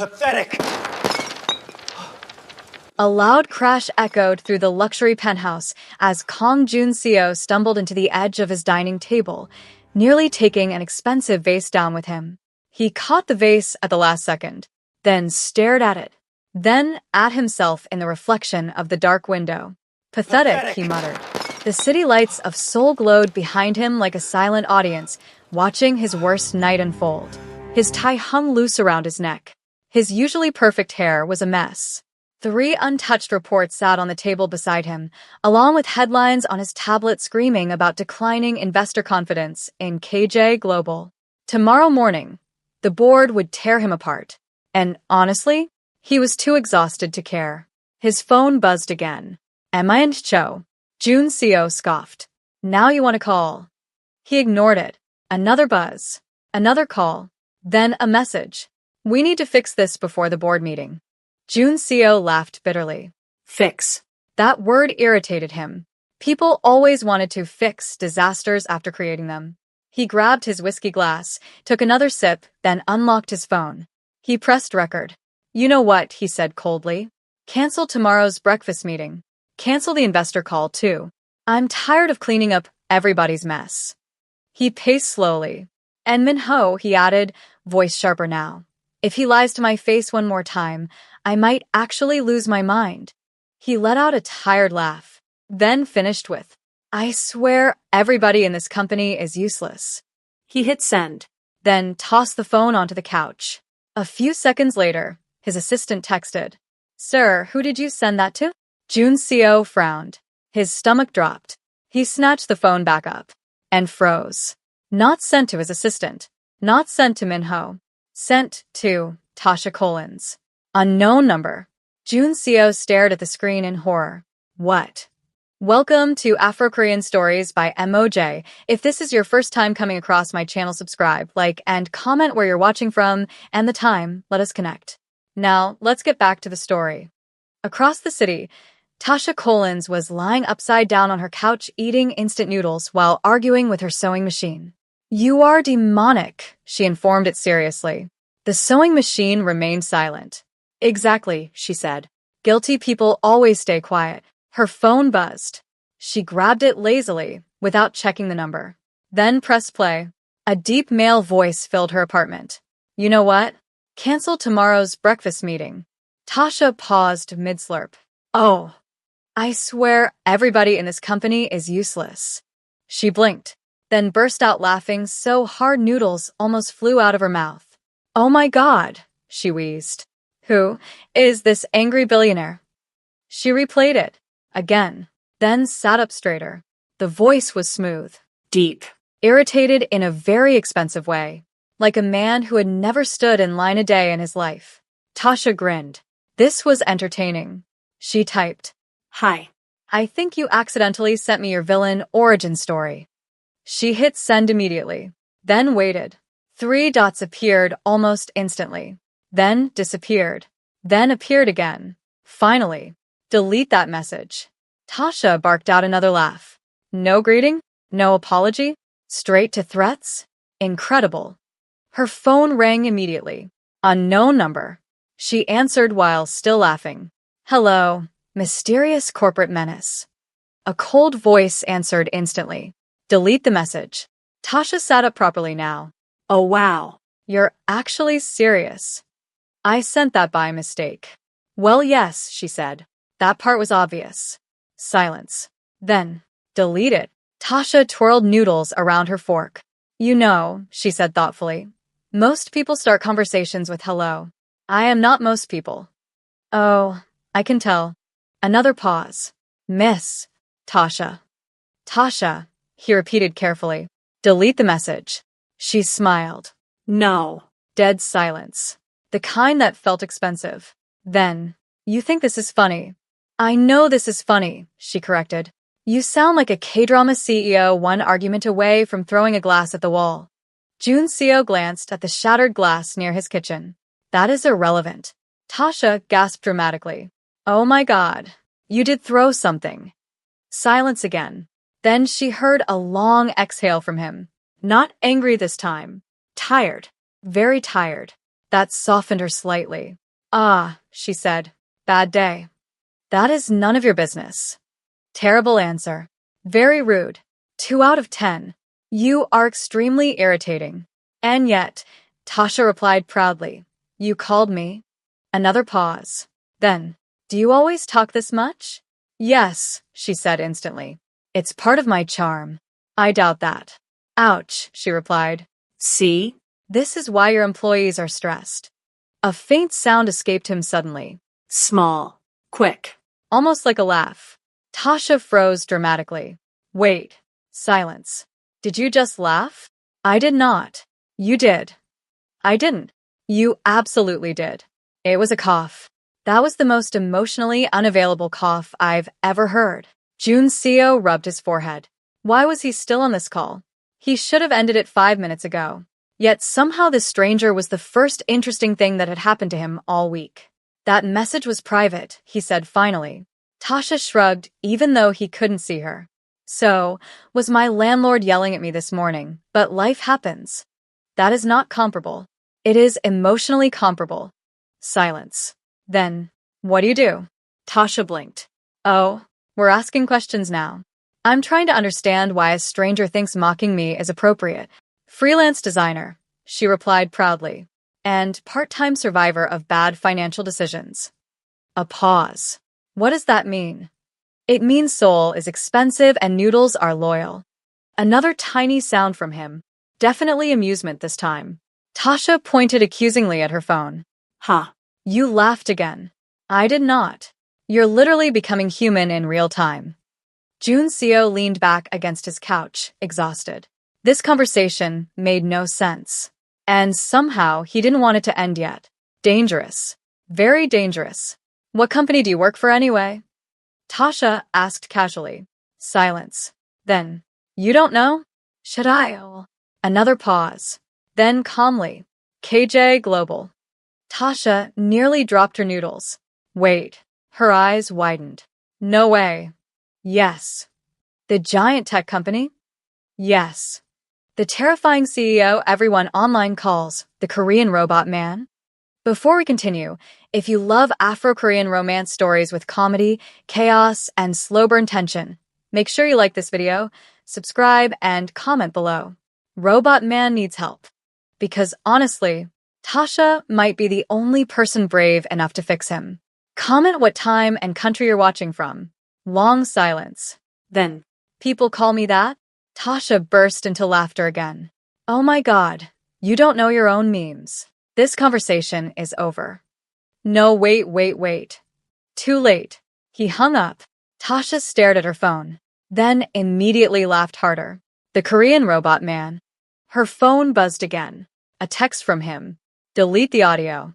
Pathetic! A loud crash echoed through the luxury penthouse as Kong Jun-seo stumbled into the edge of his dining table, nearly taking an expensive vase down with him. He caught the vase at the last second, then stared at it, then at himself in the reflection of the dark window. Pathetic, he muttered. The city lights of Seoul glowed behind him like a silent audience, watching his worst night unfold. His tie hung loose around his neck. His usually perfect hair was a mess. 3 untouched reports sat on the table beside him, along with headlines on his tablet screaming about declining investor confidence in KJ Global. Tomorrow morning, the board would tear him apart. And honestly, he was too exhausted to care. His phone buzzed again. Am I in Cho? Jun-seo scoffed. Now you want to call? He ignored it. Another buzz. Another call. Then a message. We need to fix this before the board meeting. Jun-seo laughed bitterly. Fix. That word irritated him. People always wanted to fix disasters after creating them. He grabbed his whiskey glass, took another sip, then unlocked his phone. He pressed record. You know what, he said coldly. Cancel tomorrow's breakfast meeting. Cancel the investor call, too. I'm tired of cleaning up everybody's mess. He paced slowly. And Min-ho, he added, voice sharper now. If he lies to my face one more time, I might actually lose my mind. He let out a tired laugh, then finished with, I swear everybody in this company is useless. He hit send, then tossed the phone onto the couch. A few seconds later, his assistant texted, Sir, who did you send that to? Jun-seo frowned. His stomach dropped. He snatched the phone back up and froze. Not sent to his assistant. Not sent to Min-ho. Sent to Tasha Collins. Unknown number. Jun-seo stared at the screen in horror. What? Welcome to Afro-Korean Stories by MOJ. If this is your first time coming across my channel, subscribe, like, and comment where you're watching from and the time. Let us connect. Now, let's get back to the story. Across the city, Tasha Collins was lying upside down on her couch eating instant noodles while arguing with her sewing machine. You are demonic, she informed it seriously. The sewing machine remained silent. Exactly, she said. Guilty people always stay quiet. Her phone buzzed. She grabbed it lazily, without checking the number. Then pressed play. A deep male voice filled her apartment. You know what? Cancel tomorrow's breakfast meeting. Tasha paused mid-slurp. Oh. I swear everybody in this company is useless. She blinked, then burst out laughing so hard noodles almost flew out of her mouth. Oh my God, she wheezed. Who is this angry billionaire? She replayed it, again, then sat up straighter. The voice was smooth, deep, irritated in a very expensive way, like a man who had never stood in line a day in his life. Tasha grinned. This was entertaining. She typed, Hi. I think you accidentally sent me your villain origin story. She hit send immediately, then waited. 3 dots appeared almost instantly, then disappeared, then appeared again. Finally, delete that message. Tasha barked out another laugh. No greeting? No apology? Straight to threats? Incredible. Her phone rang immediately. Unknown number. She answered while still laughing. Hello. Mysterious corporate menace. A cold voice answered instantly. Delete the message. Tasha sat up properly now. Oh wow, you're actually serious. I sent that by mistake. Well, yes, she said. That part was obvious. Silence. Then, delete it. Tasha twirled noodles around her fork. You know, she said thoughtfully. Most people start conversations with hello. I am not most people. Oh, I can tell. Another pause. Miss. Tasha. Tasha, he repeated carefully. Delete the message. She smiled. No. Dead silence. The kind that felt expensive. Then, you think this is funny? I know this is funny, she corrected. You sound like a K-drama CEO one argument away from throwing a glass at the wall. Jun-seo glanced at the shattered glass near his kitchen. That is irrelevant. Tasha gasped dramatically. Oh my God, you did throw something. Silence again. Then she heard a long exhale from him. Not angry this time. Tired. Very tired. That softened her slightly. "Ah," she said. "Bad day." "That is none of your business." Terrible answer. Very rude. 2 out of 10. You are extremely irritating. And yet, Tasha replied proudly, "You called me?" Another pause. Then, "Do you always talk this much?" "Yes," she said instantly. "It's part of my charm." "I doubt that." "Ouch," she replied. "See? This is why your employees are stressed." A faint sound escaped him suddenly. Small. Quick. Almost like a laugh. Tasha froze dramatically. "Wait." Silence. "Did you just laugh?" "I did not." "You did." "I didn't." "You absolutely did." It was a cough. That was the most emotionally unavailable cough I've ever heard. Juncio rubbed his forehead. Why was he still on this call? He should have ended it 5 minutes ago. Yet somehow this stranger was the first interesting thing that had happened to him all week. "That message was private," he said finally. Tasha shrugged, even though he couldn't see her. "So, was my landlord yelling at me this morning, but life happens." "That is not comparable." "It is emotionally comparable." Silence. Then, "What do you do?" Tasha blinked. "Oh, we're asking questions now. I'm trying to understand why a stranger thinks mocking me is appropriate." "Freelance designer," she replied proudly, "and part-time survivor of bad financial decisions." A pause. "What does that mean?" "It means Seoul is expensive and noodles are loyal." Another tiny sound from him. Definitely amusement this time. Tasha pointed accusingly at her phone. "Huh. You laughed again." "I did not." "You're literally becoming human in real time." Juncio leaned back against his couch, exhausted. This conversation made no sense. And somehow he didn't want it to end yet. Dangerous. Very dangerous. "What company do you work for anyway?" Tasha asked casually. Silence. Then, "You don't know?" "Should I?" Another pause. Then calmly, "KJ Global." Tasha nearly dropped her noodles. "Wait." Her eyes widened. "No way." "Yes." "The giant tech company?" "Yes." "The terrifying CEO everyone online calls the Korean robot man?" Before we continue, if you love Afro-Korean romance stories with comedy, chaos, and slow burn tension, make sure you like this video, subscribe, and comment below. Robot Man needs help. Because honestly, Tasha might be the only person brave enough to fix him. Comment what time and country you're watching from. Long silence. Then, "People call me that?" Tasha burst into laughter again. "Oh my God, you don't know your own memes." This conversation is over. No, wait. Too late. He hung up. Tasha stared at her phone, then immediately laughed harder. The Korean robot man. Her phone buzzed again. A text from him. "Delete the audio."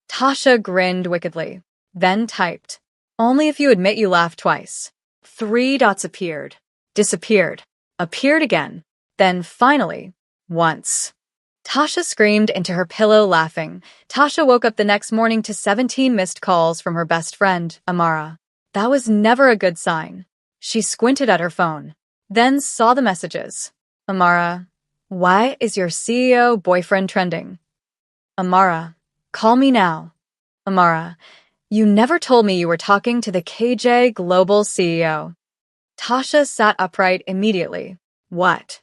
Tasha grinned wickedly, then typed, "Only if you admit you laughed twice." 3 dots appeared, disappeared, appeared again, then finally, once. Tasha screamed into her pillow laughing. Tasha woke up the next morning to 17 missed calls from her best friend, Amara. That was never a good sign. She squinted at her phone, then saw the messages. "Amara, why is your CEO boyfriend trending?" "Amara, call me now." "Amara, you never told me you were talking to the KJ Global CEO." Tasha sat upright immediately. What?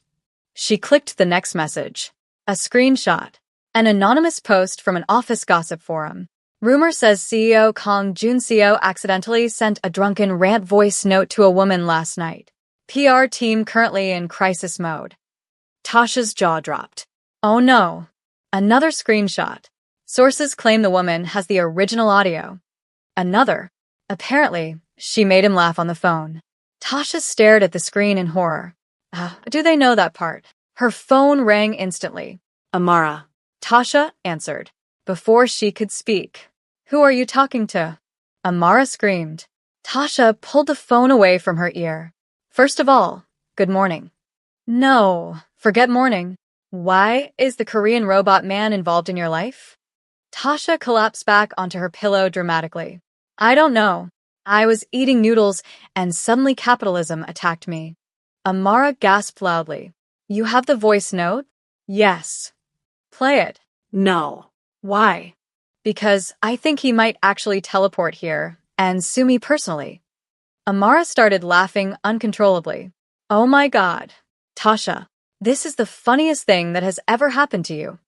She clicked the next message. A screenshot. An anonymous post from an office gossip forum. Rumor says CEO Kang Juncio accidentally sent a drunken rant voice note to a woman last night. PR team currently in crisis mode. Tasha's jaw dropped. Oh no. Another screenshot. Sources claim the woman has the original audio. Another. Apparently, she made him laugh on the phone. Tasha stared at the screen in horror. Do they know that part? Her phone rang instantly. Amara. Tasha answered, before she could speak. "Who are you talking to?" Amara screamed. Tasha pulled the phone away from her ear. "First of all, good morning." "No, forget morning. Why is the Korean robot man involved in your life?" Tasha collapsed back onto her pillow dramatically. "I don't know. I was eating noodles and suddenly capitalism attacked me." Amara gasped loudly. "You have the voice note?" "Yes." "Play it." "No." Why? Because I think he might actually teleport here and sue me personally. Amara started laughing uncontrollably. Oh my God. Tasha, this is the funniest thing that has ever happened to you.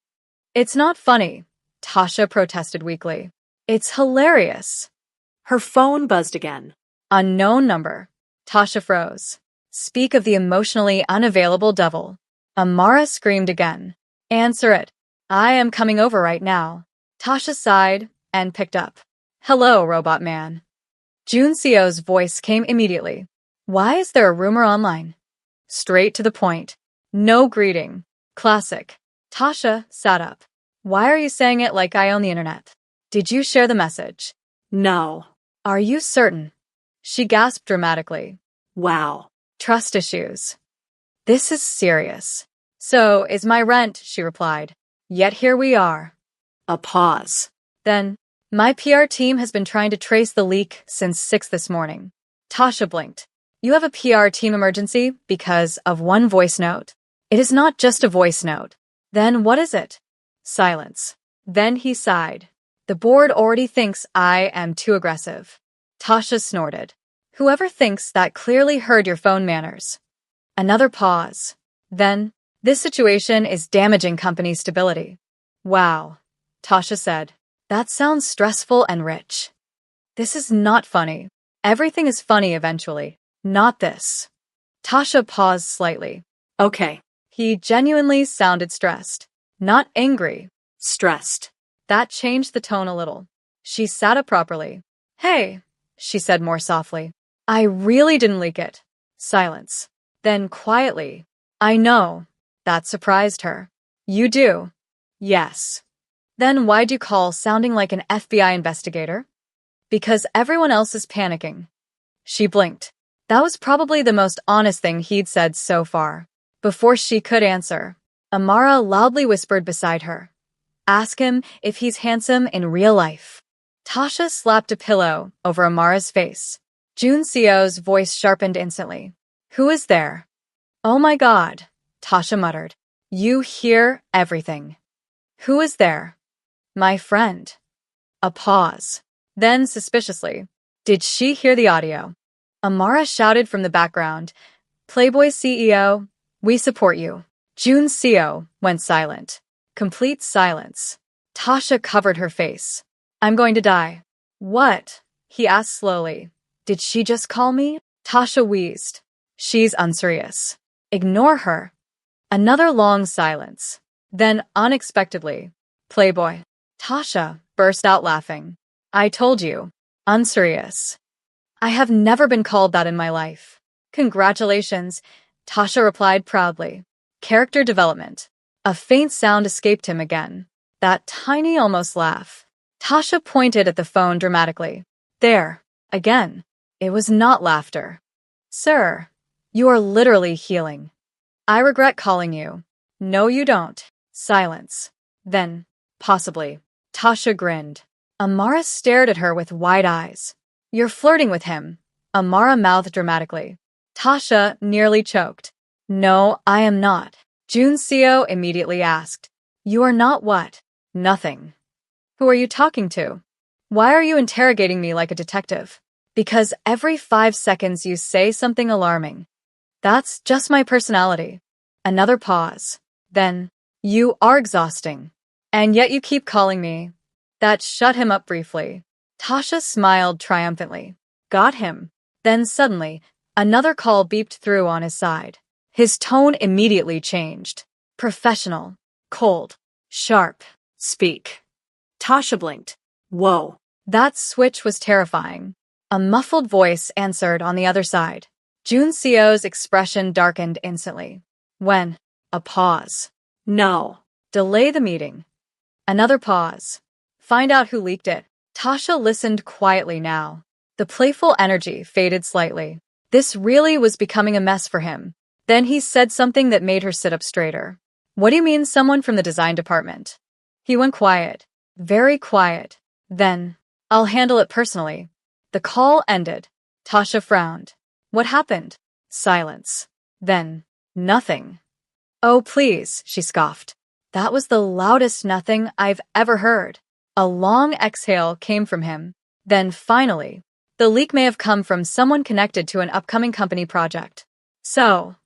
It's not funny, Tasha protested weakly. It's hilarious. Her phone buzzed again. Unknown number. Tasha froze. Speak of the emotionally unavailable devil. Amara screamed again. Answer it. I am coming over right now. Tasha sighed and picked up. Hello, robot man. Junseo's voice came immediately. Why is there a rumor online? Straight to the point. No greeting. Classic. Tasha sat up. Why are you saying it like I own the internet? Did you share the message? No. Are you certain? She gasped dramatically. Wow. Trust issues. This is serious. So is my rent, she replied. Yet here we are. A pause. Then, my PR team has been trying to trace the leak since 6 this morning. Tasha blinked. You have a PR team emergency because of one voice note? It is not just a voice note. Then what is it? Silence. Then he sighed. The board already thinks I am too aggressive. Tasha snorted. Whoever thinks that clearly heard your phone manners. Another pause. Then, this situation is damaging company stability. Wow, Tasha said. That sounds stressful and rich. This is not funny. Everything is funny eventually. Not this. Tasha paused slightly. Okay. He genuinely sounded stressed. Not angry. Stressed. That changed the tone a little. She sat up properly. Hey, she said more softly. I really didn't leak it. Silence. Then quietly. I know. That surprised her. You do? Yes. Then why'd you call sounding like an FBI investigator? Because everyone else is panicking. She blinked. That was probably the most honest thing he'd said so far. Before she could answer, Amara loudly whispered beside her. Ask him if he's handsome in real life. Tasha slapped a pillow over Amara's face. Junseo's voice sharpened instantly. Who is there? Oh my God, Tasha muttered. You hear everything. Who is there? My friend. A pause. Then, suspiciously, did she hear the audio? Amara shouted from the background, Playboy CEO, we support you. Junseo went silent. Complete silence. Tasha covered her face. I'm going to die. What? He asked slowly. Did she just call me? Tasha wheezed. She's unserious. Ignore her. Another long silence. Then, unexpectedly, Playboy. Tasha burst out laughing. I told you. Unserious. I have never been called that in my life. Congratulations, Tasha replied proudly. Character development. A faint sound escaped him again. That tiny almost laugh. Tasha pointed at the phone dramatically. There. Again. It was not laughter. Sir, you are literally healing. I regret calling you. No, you don't. Silence. Then, possibly. Tasha grinned. Amara stared at her with wide eyes. You're flirting with him, Amara mouthed dramatically. Tasha nearly choked. No, I am not. Junseo immediately asked. You are not what? Nothing. Who are you talking to? Why are you interrogating me like a detective? Because every 5 seconds you say something alarming. That's just my personality. Another pause. Then, you are exhausting. And yet you keep calling me. That shut him up briefly. Tasha smiled triumphantly. Got him. Then suddenly, another call beeped through on his side. His tone immediately changed. Professional. Cold. Sharp. Speak. Tasha blinked. Whoa. That switch was terrifying. A muffled voice answered on the other side. Junseo's expression darkened instantly. When? A pause. No. Delay the meeting. Another pause. Find out who leaked it. Tasha listened quietly now. The playful energy faded slightly. This really was becoming a mess for him. Then he said something that made her sit up straighter. What do you mean someone from the design department? He went quiet. Very quiet. Then, I'll handle it personally. The call ended. Tasha frowned. What happened? Silence. Then, nothing. Oh, please, she scoffed. That was the loudest nothing I've ever heard. A long exhale came from him. Then finally, the leak may have come from someone connected to an upcoming company project. So,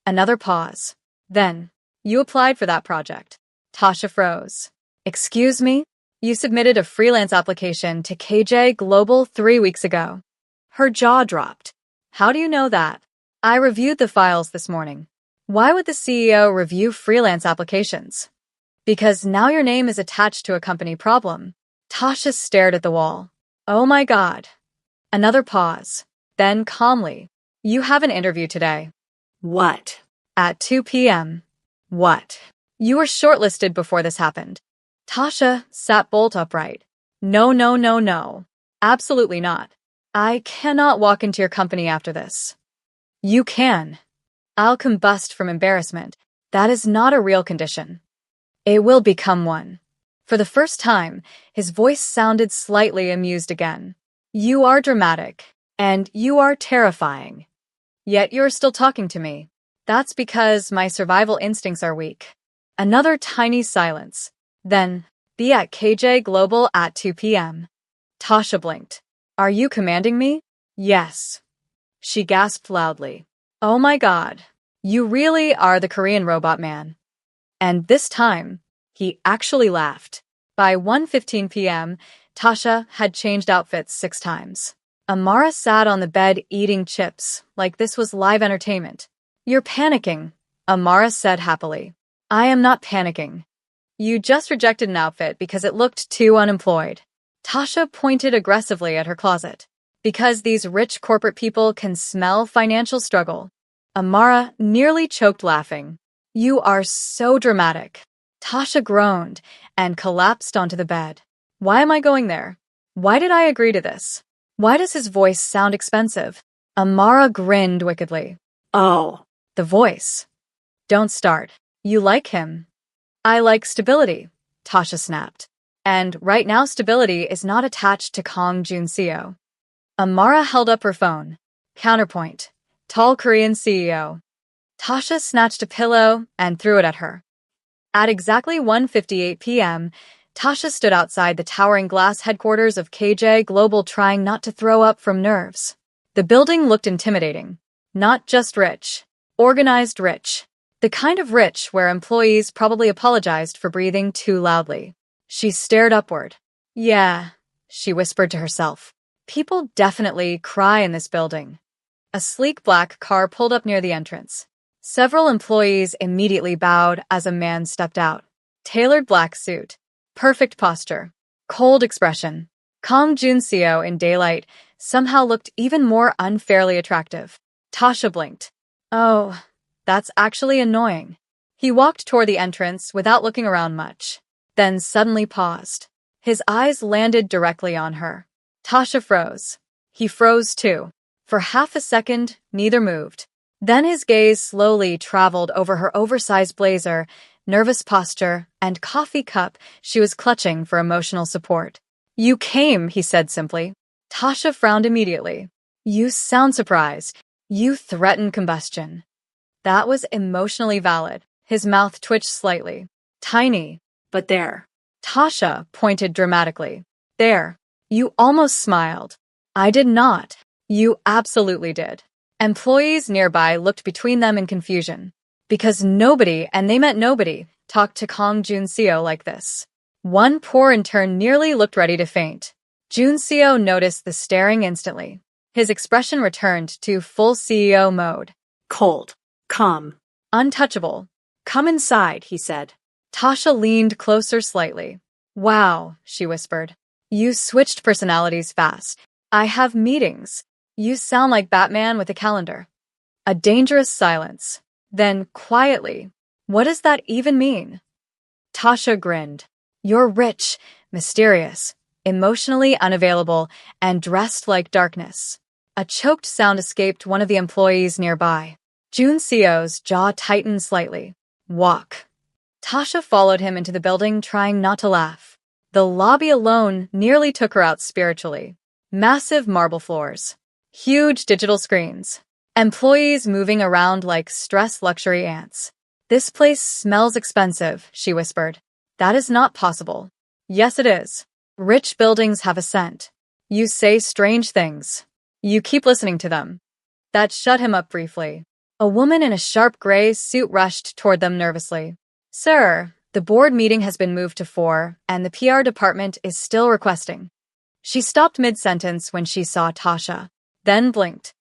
another pause. Then, you applied for that project. Tasha froze. Excuse me? You submitted a freelance application to KJ Global 3 weeks ago. Her jaw dropped. How do you know that? I reviewed the files this morning. Why would the CEO review freelance applications? Because now your name is attached to a company problem. Tasha stared at the wall. Oh my God. Another pause. Then calmly. You have an interview today. What? At 2 p.m. What? You were shortlisted before this happened. Tasha sat bolt upright. No, no, no, no. Absolutely not. I cannot walk into your company after this. You can. I'll combust from embarrassment. That is not a real condition. It will become one. For the first time, his voice sounded slightly amused again. You are dramatic, and you are terrifying. Yet you're still talking to me. That's because my survival instincts are weak. Another tiny silence. Then, be at KJ Global at 2 p.m. Tasha blinked. Are you commanding me? Yes. She gasped loudly. Oh my God. You really are the Korean robot man. And this time, he actually laughed. By 1:15 p.m., Tasha had changed outfits 6 times. Amara sat on the bed eating chips, like this was live entertainment. You're panicking, Amara said happily. I am not panicking. You just rejected an outfit because it looked too unemployed. Tasha pointed aggressively at her closet. Because these rich corporate people can smell financial struggle. Amara nearly choked laughing. You are so dramatic. Tasha groaned and collapsed onto the bed. Why am I going there? Why did I agree to this? Why does his voice sound expensive? Amara grinned wickedly. Oh. The voice. Don't start. You like him. I like stability, Tasha snapped. And right now stability is not attached to Kong Jun-seo. Amara held up her phone. Counterpoint. Tall Korean CEO. Tasha snatched a pillow and threw it at her. At exactly 1:58 p.m., Tasha stood outside the towering glass headquarters of KJ Global trying not to throw up from nerves. The building looked intimidating. Not just rich. Organized rich. The kind of rich where employees probably apologized for breathing too loudly. She stared upward. Yeah, she whispered to herself. People definitely cry in this building. A sleek black car pulled up near the entrance. Several employees immediately bowed as a man stepped out. Tailored black suit. Perfect posture. Cold expression. Kong Jun-seo in daylight somehow looked even more unfairly attractive. Tasha blinked. Oh, that's actually annoying. He walked toward the entrance without looking around much, then suddenly paused. His eyes landed directly on her. Tasha froze. He froze too. For half a second, neither moved. Then his gaze slowly traveled over her oversized blazer, nervous posture, and coffee cup she was clutching for emotional support. You came, he said simply. Tasha frowned immediately. You sound surprised. You threaten combustion. That was emotionally valid. His mouth twitched slightly. Tiny. But there. Tasha pointed dramatically. There. You almost smiled. I did not. You absolutely did. Employees nearby looked between them in confusion. Because nobody, and they meant nobody, talked to Kong Jun-seo like this. One poor intern nearly looked ready to faint. Jun-seo noticed the staring instantly. His expression returned to full CEO mode. Cold. Calm. Untouchable. Come inside, he said. Tasha leaned closer slightly. Wow, she whispered. You switched personalities fast. I have meetings. You sound like Batman with a calendar. A dangerous silence. Then, quietly, what does that even mean? Tasha grinned. You're rich, mysterious, emotionally unavailable, and dressed like darkness. A choked sound escaped one of the employees nearby. Jun-seo's jaw tightened slightly. Walk. Tasha followed him into the building, trying not to laugh. The lobby alone nearly took her out spiritually. Massive marble floors. Huge digital screens. Employees moving around like stressed luxury ants. This place smells expensive, she whispered. That is not possible. Yes, it is. Rich buildings have a scent. You say strange things. You keep listening to them. That shut him up briefly. A woman in a sharp gray suit rushed toward them nervously. Sir, the board meeting has been moved to 4, and the PR department is still requesting. She stopped mid-sentence when she saw Tasha. Then blinked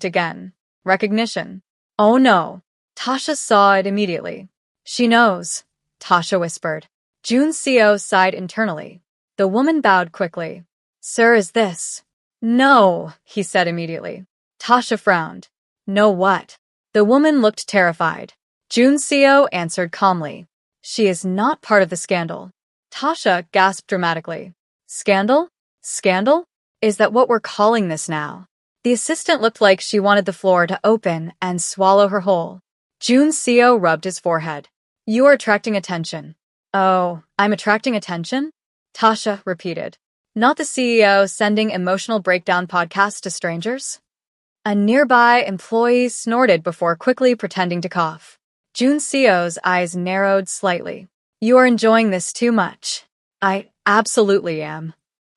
again. Recognition. Oh no. Tasha saw it immediately. She knows, Tasha whispered. Jun Seo sighed internally. The woman bowed quickly. Sir, is this? No, he said immediately. Tasha frowned. No what? The woman looked terrified. Jun Seo answered calmly. She is not part of the scandal. Tasha gasped dramatically. Scandal? Scandal? Is that what we're calling this now? The assistant looked like she wanted the floor to open and swallow her whole. Jun Seo rubbed his forehead. You are attracting attention. Oh, I'm attracting attention? Tasha repeated. Not the CEO sending emotional breakdown podcasts to strangers? A nearby employee snorted before quickly pretending to cough. Jun Seo's eyes narrowed slightly. You are enjoying this too much. I absolutely am.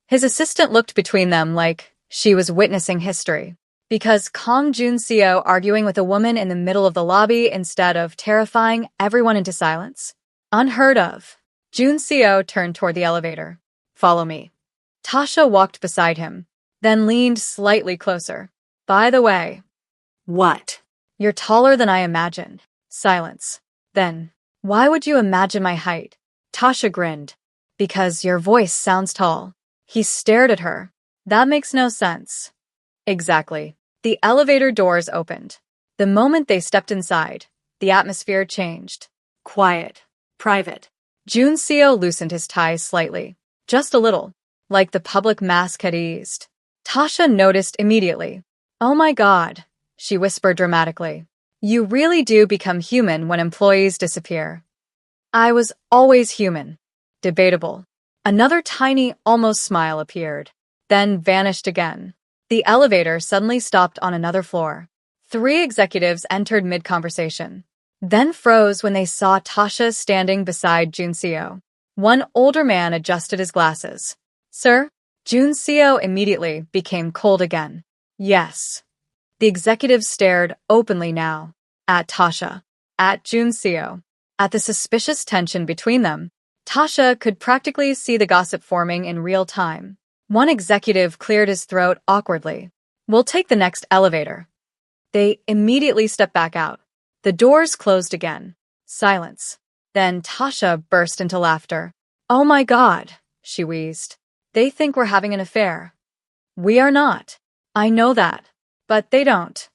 His assistant looked between them like she was witnessing history. Because Kong Jun Seo arguing with a woman in the middle of the lobby instead of terrifying everyone into silence? Unheard of. Jun Seo turned toward the elevator. Follow me. Tasha walked beside him, then leaned slightly closer. By the way. What? You're taller than I imagined. Silence. Then, why would you imagine my height? Tasha grinned. Because your voice sounds tall. He stared at her. That makes no sense. Exactly. The elevator doors opened. The moment they stepped inside, the atmosphere changed. Quiet. Private. Jun Seo loosened his tie slightly. Just a little. Like the public mask had eased. Tasha noticed immediately. Oh my God, she whispered dramatically. You really do become human when employees disappear. I was always human. Debatable. Another tiny, almost smile appeared, then vanished again. The elevator suddenly stopped on another floor. 3 executives entered mid-conversation, then froze when they saw Tasha standing beside Jun Seo. One older man adjusted his glasses. Sir? Jun Seo immediately became cold again. Yes. The executives stared openly now. At Tasha. At Jun Seo. At the suspicious tension between them. Tasha could practically see the gossip forming in real time. One executive cleared his throat awkwardly. We'll take the next elevator. They immediately stepped back out. The doors closed again. Silence. Then Tasha burst into laughter. Oh my God, she wheezed. They think we're having an affair. We are not. I know that. But they don't.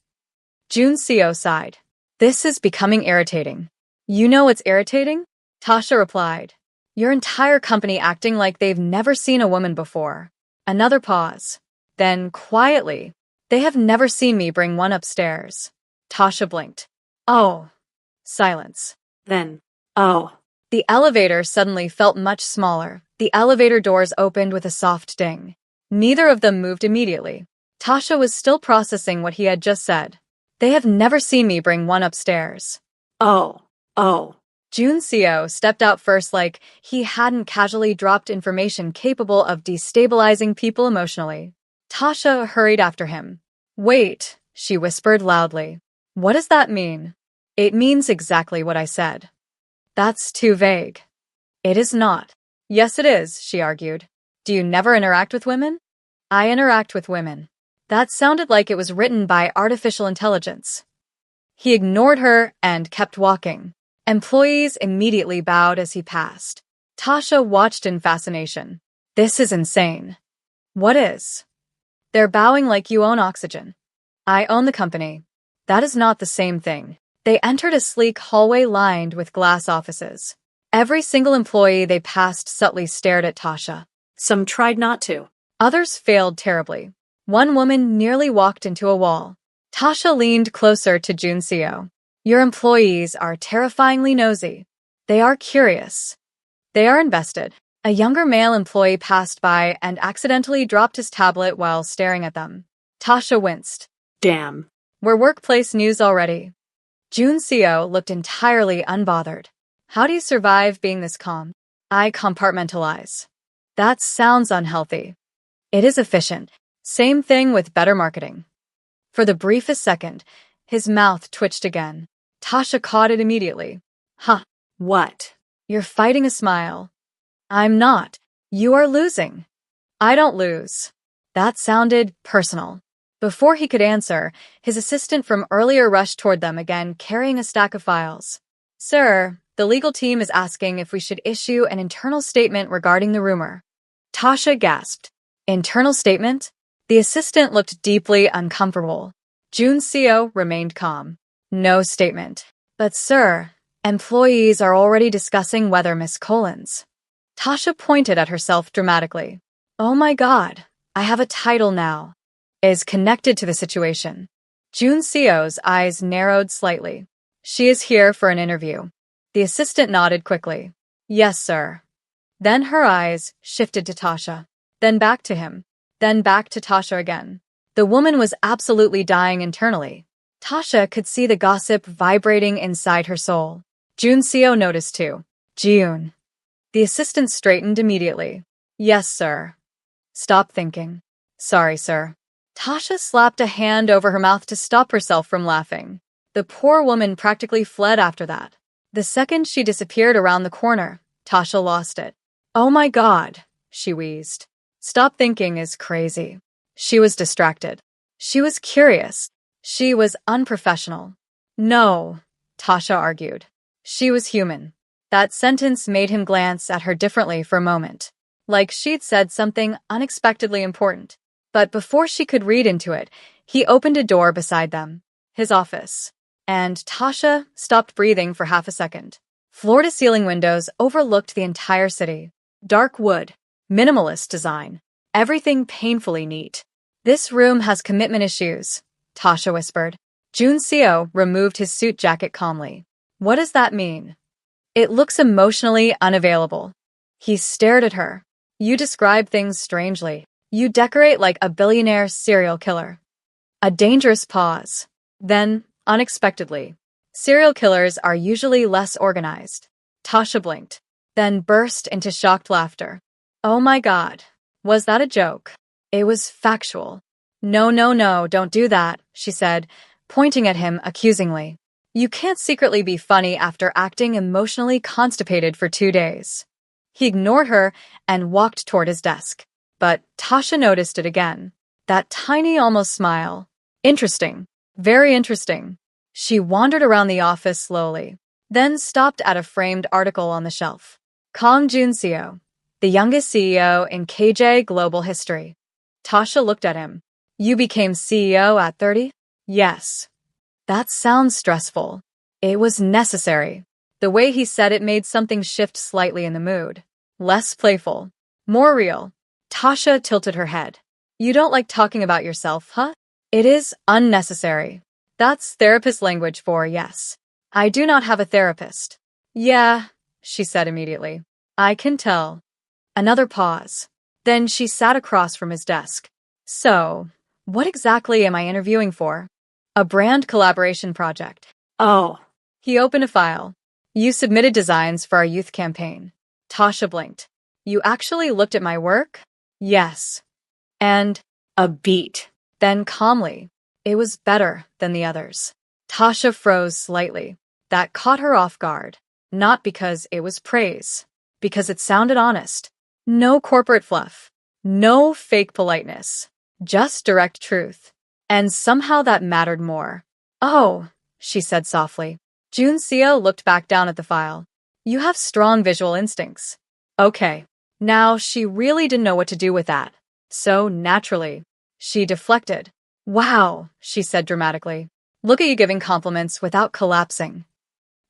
Jun Seo sighed. This is becoming irritating. You know what's irritating? Tasha replied. Your entire company acting like they've never seen a woman before. Another pause. Then, quietly, they have never seen me bring one upstairs. Tasha blinked. Oh. Silence. Then. Oh. The elevator suddenly felt much smaller. The elevator doors opened with a soft ding. Neither of them moved immediately. Tasha was still processing what he had just said. They have never seen me bring one upstairs. Oh. Oh. Jun Seo stepped out first like he hadn't casually dropped information capable of destabilizing people emotionally. Tasha hurried after him. Wait, she whispered loudly. What does that mean? It means exactly what I said. That's too vague. It is not. Yes, it is, she argued. Do you never interact with women? I interact with women. That sounded like it was written by artificial intelligence. He ignored her and kept walking. Employees immediately bowed as he passed. Tasha watched in fascination. This is insane. What is? They're bowing like you own oxygen. I own the company. That is not the same thing. They entered a sleek hallway lined with glass offices. Every single employee they passed subtly stared at Tasha. Some tried not to. Others failed terribly. One woman nearly walked into a wall. Tasha leaned closer to Jun Seo. Your employees are terrifyingly nosy. They are curious. They are invested. A younger male employee passed by and accidentally dropped his tablet while staring at them. Tasha winced. Damn. We're workplace news already. Jun Seo looked entirely unbothered. How do you survive being this calm? I compartmentalize. That sounds unhealthy. It is efficient. Same thing with better marketing. For the briefest second, his mouth twitched again. Tasha caught it immediately. Huh. What? You're fighting a smile. I'm not. You are losing. I don't lose. That sounded personal. Before he could answer, his assistant from earlier rushed toward them again, carrying a stack of files. Sir, the legal team is asking if we should issue an internal statement regarding the rumor. Tasha gasped. Internal statement? The assistant looked deeply uncomfortable. Jun Seo remained calm. No statement. But sir, employees are already discussing whether Miss Collins. Tasha pointed at herself dramatically. Oh my God, I have a title now. Is connected to the situation. Jun Seo's eyes narrowed slightly. She is here for an interview. The assistant nodded quickly. Yes, sir. Then her eyes shifted to Tasha. Then back to him. Then back to Tasha again. The woman was absolutely dying internally. Tasha could see the gossip vibrating inside her soul. Jun Seo noticed too. Jiun. The assistant straightened immediately. Yes, sir. Stop thinking. Sorry, sir. Tasha slapped a hand over her mouth to stop herself from laughing. The poor woman practically fled after that. The second she disappeared around the corner, Tasha lost it. Oh my God, she wheezed. Stop thinking is crazy. She was distracted. She was curious. She was unprofessional. No, Tasha argued. She was human. That sentence made him glance at her differently for a moment, like she'd said something unexpectedly important. But before she could read into it, he opened a door beside them, his office. And Tasha stopped breathing for half a second. Floor-to-ceiling windows overlooked the entire city. Dark wood, minimalist design, everything painfully neat. This room has commitment issues, Tasha whispered. Jun Seo removed his suit jacket calmly. What does that mean? It looks emotionally unavailable. He stared at her. You describe things strangely. You decorate like a billionaire serial killer. A dangerous pause. Then, unexpectedly, serial killers are usually less organized. Tasha blinked, then burst into shocked laughter. Oh my God. Was that a joke? It was factual. No, no, no, don't do that, she said, pointing at him accusingly. You can't secretly be funny after acting emotionally constipated for 2 days. He ignored her and walked toward his desk. But Tasha noticed it again. That tiny almost smile. Interesting. Very interesting. She wandered around the office slowly, then stopped at a framed article on the shelf. Kang Jun-seo, the youngest CEO in KJ Global history. Tasha looked at him. You became CEO at 30? Yes. That sounds stressful. It was necessary. The way he said it made something shift slightly in the mood. Less playful. More real. Tasha tilted her head. You don't like talking about yourself, huh? It is unnecessary. That's therapist language for yes. I do not have a therapist. Yeah, she said immediately. I can tell. Another pause. Then she sat across from his desk. So, what exactly am I interviewing for? A brand collaboration project. Oh. He opened a file. You submitted designs for our youth campaign. Tasha blinked. You actually looked at my work? Yes. And A beat. then calmly, it was better than the others. Tasha froze slightly. That caught her off guard. Not because it was praise. Because it sounded honest. No corporate fluff. No fake politeness. Just direct truth. And somehow that mattered more. Oh, she said softly. Jun Seo looked back down at the file. You have strong visual instincts. Okay. Now, she really didn't know what to do with that. So, naturally, she deflected. Wow, she said dramatically. Look at you giving compliments without collapsing.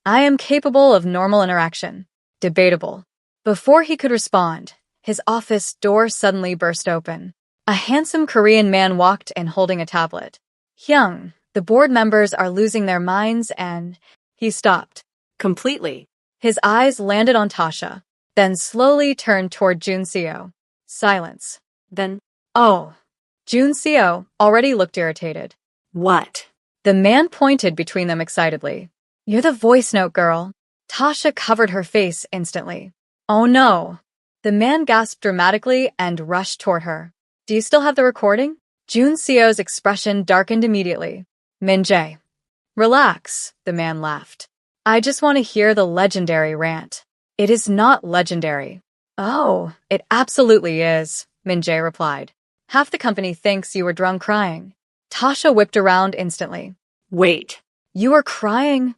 I am capable of normal interaction. Debatable. Before he could respond, his office door suddenly burst open. A handsome Korean man walked in holding a tablet. Hyung, the board members are losing their minds and… He stopped. Completely. His eyes landed on Tasha, then slowly turned toward Jun Seo. Silence. Then, Oh. Jun Seo already looked irritated. what? The man pointed between them excitedly. You're the voice note girl. Tasha covered her face instantly. Oh no. The man gasped dramatically and rushed toward her. Do you still have the recording? Jun Seo's expression darkened immediately. Min Jae. Relax, the man laughed. I just want to hear the legendary rant. It is not legendary. Oh, it absolutely is, Min Jae replied. Half the company thinks you were drunk crying. Tasha whipped around instantly. Wait. You were crying?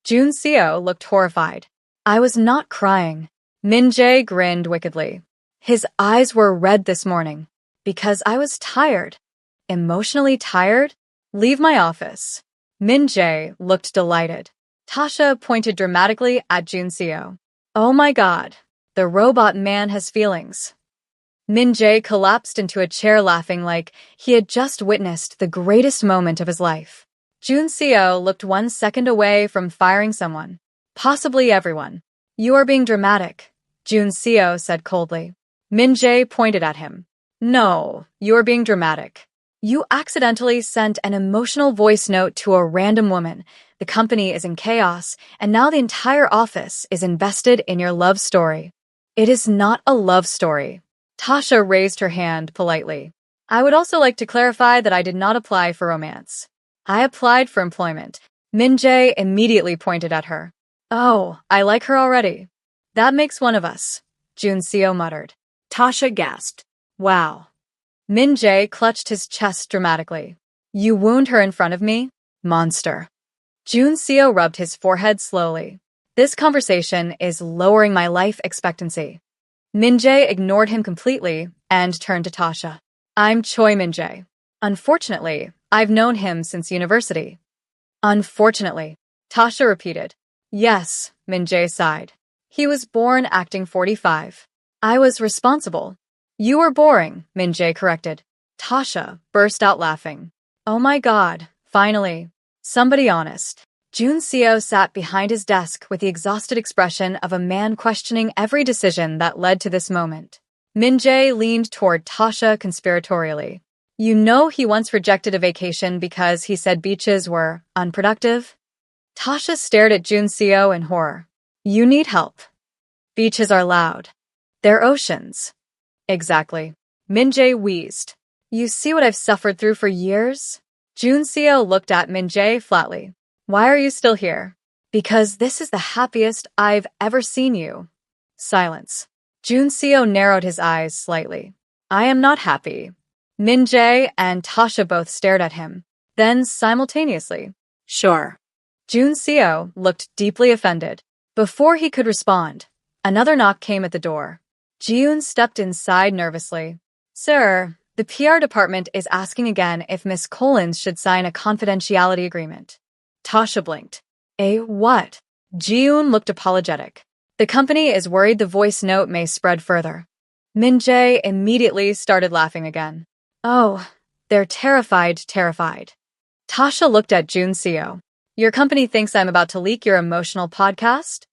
Jun Seo looked horrified. I was not crying. Min Jae grinned wickedly. His eyes were red this morning. Because I was tired. Emotionally tired? Leave my office. Min Jae looked delighted. Tasha pointed dramatically at Jun Seo. Oh my god, the robot man has feelings. Min Jae collapsed into a chair laughing like he had just witnessed the greatest moment of his life. Jun Seo looked 1 second away from firing someone. Possibly everyone. You are being dramatic, Jun Seo said coldly. Min Jae pointed at him. No, you are being dramatic. You accidentally sent an emotional voice note to a random woman. The company is in chaos, and now the entire office is invested in your love story. It is not a love story. Tasha raised her hand politely. I would also like to clarify that I did not apply for romance. I applied for employment. Min Jae immediately pointed at her. Oh, I like her already. That makes one of us, Jun Seo muttered. Tasha gasped. Wow. Min Jae clutched his chest dramatically. You wound her in front of me? Monster. Jun Seo rubbed his forehead slowly. This conversation is lowering my life expectancy. Min Jae ignored him completely and turned to Tasha. I'm Choi Min Jae. Unfortunately, I've known him since university. Unfortunately, Tasha repeated. Yes, Min Jae sighed. He was born acting 45. I was responsible. You were boring, Min Jae corrected. Tasha burst out laughing. Oh my god, finally. Somebody honest. Jun Seo sat behind his desk with the exhausted expression of a man questioning every decision that led to this moment. Min Jae leaned toward Tasha conspiratorially. You know he once rejected a vacation because he said beaches were unproductive? Tasha stared at Jun Seo in horror. You need help. Beaches are loud. They're oceans. Exactly. Min Jae wheezed. You see what I've suffered through for years? Jun Seo looked at Min Jae flatly. Why are you still here? Because this is the happiest I've ever seen you. Silence. Jun Seo narrowed his eyes slightly. I am not happy. Min Jae and Tasha both stared at him. Then simultaneously. Sure. Jun Seo looked deeply offended. Before he could respond, another knock came at the door. Ji-yoon stepped inside nervously. Sir, the PR department is asking again if Miss Collins should sign a confidentiality agreement. Tasha blinked. A what? Ji-yoon looked apologetic. The company is worried the voice note may spread further. Min Jae immediately started laughing again. Oh, they're terrified. Tasha looked at Jun Seo. Your company thinks I'm about to leak your emotional podcast?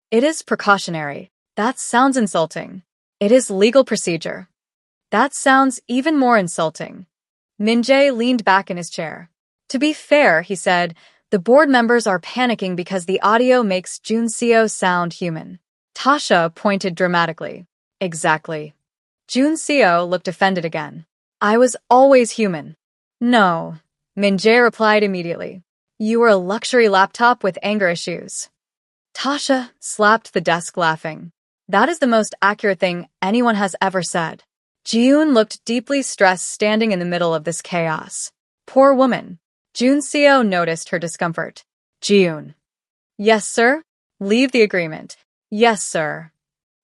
It is precautionary. That sounds insulting. It is legal procedure. That sounds even more insulting. Min Jae leaned back in his chair. To be fair, he said, the board members are panicking because the audio makes Jun Seo sound human. Tasha pointed dramatically. Exactly. Jun Seo looked offended again. I was always human. No, Min Jae replied immediately. You were a luxury laptop with anger issues. Tasha slapped the desk laughing. That is the most accurate thing anyone has ever said. Ji-yoon looked deeply stressed standing in the middle of this chaos. Poor woman. Jun Seo noticed her discomfort. Ji-yoon. Yes, sir? Leave the agreement. Yes, sir.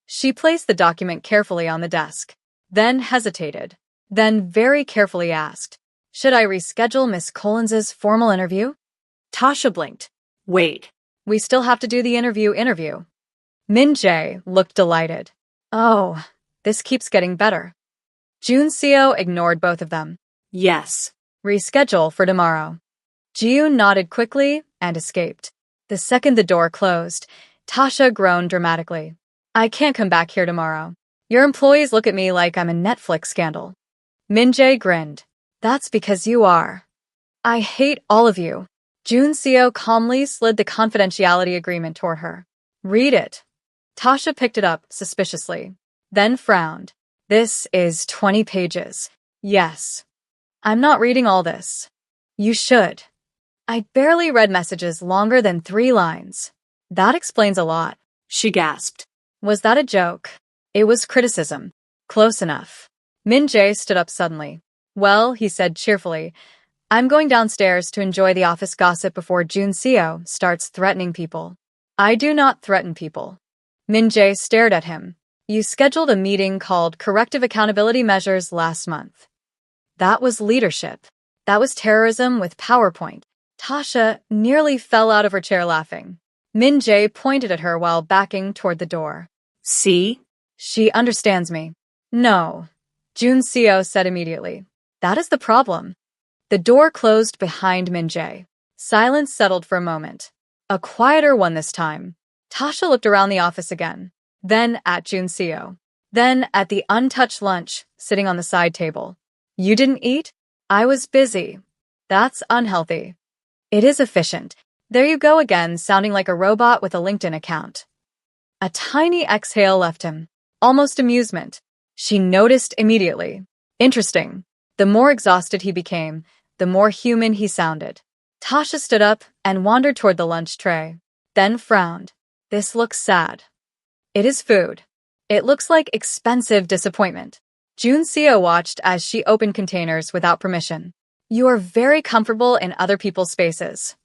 She placed the document carefully on the desk, then hesitated, then very carefully asked, should I reschedule Miss Collins's formal interview? Tasha blinked. Wait. We still have to do the interview. Min Jae looked delighted. Oh, this keeps getting better. Jun Seo ignored both of them. Yes. Reschedule for tomorrow. Ji-yoon nodded quickly and escaped. The second the door closed, Tasha groaned dramatically. I can't come back here tomorrow. Your employees look at me like I'm a Netflix scandal. Min Jae grinned. That's because you are. I hate all of you. Juncio calmly slid the confidentiality agreement toward her. Read it. Tasha picked it up suspiciously, then frowned. This is 20 pages. Yes. I'm not reading all this. You should. I barely read messages longer than 3 lines. That explains a lot. She gasped. Was that a joke? It was criticism. Close enough. Min Jae stood up suddenly. Well, he said cheerfully, I'm going downstairs to enjoy the office gossip before Juncio starts threatening people. I do not threaten people. Min Jae stared at him. You scheduled a meeting called Corrective Accountability Measures last month. That was leadership. That was terrorism with PowerPoint. Tasha nearly fell out of her chair laughing. Min Jae pointed at her while backing toward the door. See? She understands me. No, Juncio said immediately. That is the problem. The door closed behind Min Jae. Silence settled for a moment. A quieter one this time. Tasha looked around the office again, then at Juncio, then at the untouched lunch sitting on the side table. You didn't eat? I was busy. That's unhealthy. It is efficient. There you go again, sounding like a robot with a LinkedIn account. A tiny exhale left him, almost amusement. She noticed immediately. Interesting. The more exhausted he became, the more human he sounded. Tasha stood up and wandered toward the lunch tray, then frowned. This looks sad. It is food. It looks like expensive disappointment. Juncio watched as she opened containers without permission. You are very comfortable in other people's spaces.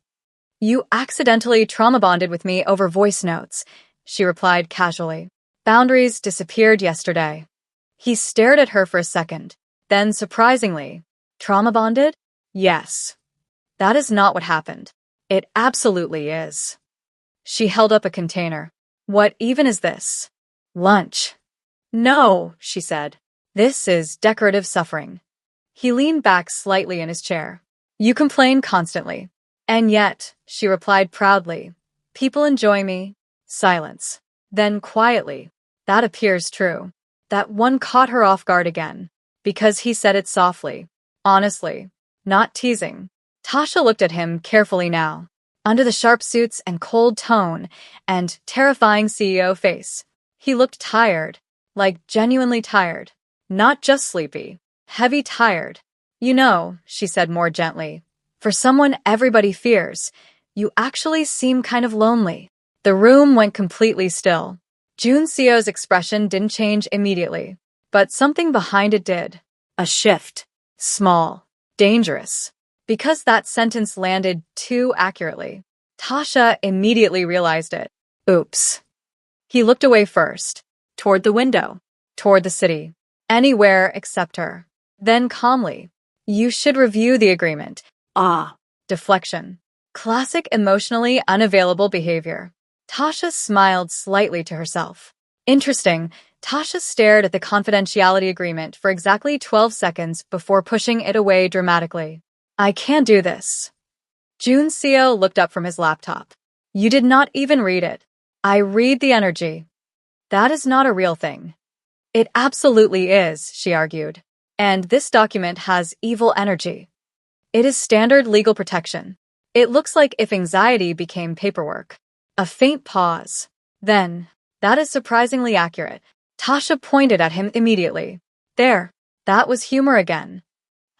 You accidentally trauma bonded with me over voice notes, she replied casually. Boundaries disappeared yesterday. He stared at her for a second, then surprisingly, trauma bonded? Yes. That is not what happened. It absolutely is. She held up a container. What even is this? Lunch. No, she said. This is decorative suffering. He leaned back slightly in his chair. You complain constantly. And yet, she replied proudly, people enjoy me. Silence. Then quietly, that appears true. That one caught her off guard again, because he said it softly, honestly, not teasing. Tasha looked at him carefully now. Under the sharp suits and cold tone and terrifying CEO face, he looked tired, like genuinely tired, not just sleepy, heavy tired. You know, she said more gently, for someone everybody fears, you actually seem kind of lonely. The room went completely still. Juncio's expression didn't change immediately, but something behind it did. A shift. Small. Dangerous. Because that sentence landed too accurately. Tasha immediately realized it. Oops. He looked away first. Toward the window. Toward the city. Anywhere except her. Then calmly. You should review the agreement. Ah. Deflection. Classic emotionally unavailable behavior. Tasha smiled slightly to herself. Interesting. Tasha stared at the confidentiality agreement for exactly 12 seconds before pushing it away dramatically. I can't do this. Juncio looked up from his laptop. You did not even read it. I read the energy. That is not a real thing. It absolutely is, she argued. And this document has evil energy. It is standard legal protection. It looks like if anxiety became paperwork. A faint pause. Then, that is surprisingly accurate. Tasha pointed at him immediately. There, that was humor again.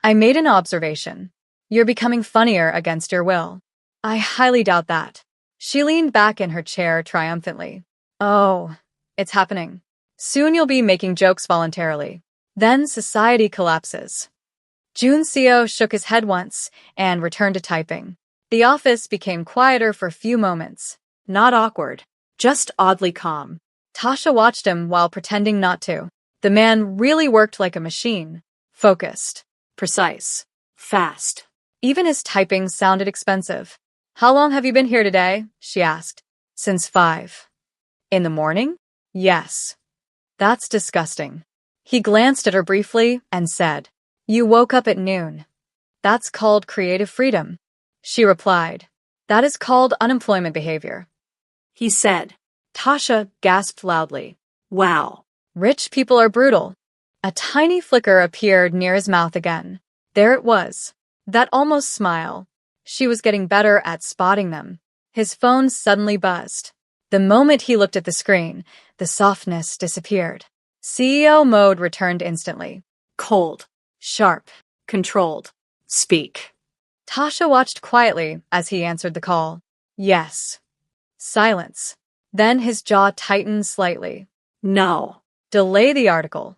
I made an observation. You're becoming funnier against your will. I highly doubt that. She leaned back in her chair triumphantly. Oh, it's happening. Soon you'll be making jokes voluntarily. Then society collapses. Juncio shook his head once and returned to typing. The office became quieter for a few moments. Not awkward, just oddly calm. Tasha watched him while pretending not to. The man really worked like a machine. Focused. Precise. Fast. Even his typing sounded expensive. How long have you been here today? She asked. Since 5. In the morning? Yes. That's disgusting. He glanced at her briefly and said, You woke up at noon. That's called creative freedom. She replied, That is called unemployment behavior. He said. Tasha gasped loudly. Wow. Rich people are brutal. A tiny flicker appeared near his mouth again. There it was. That almost smile. She was getting better at spotting them. His phone suddenly buzzed. The moment he looked at the screen, the softness disappeared. CEO mode returned instantly. Cold. Sharp. Controlled. Speak. Tasha watched quietly as he answered the call. Yes. Silence. Then his jaw tightened slightly. No. Delay the article.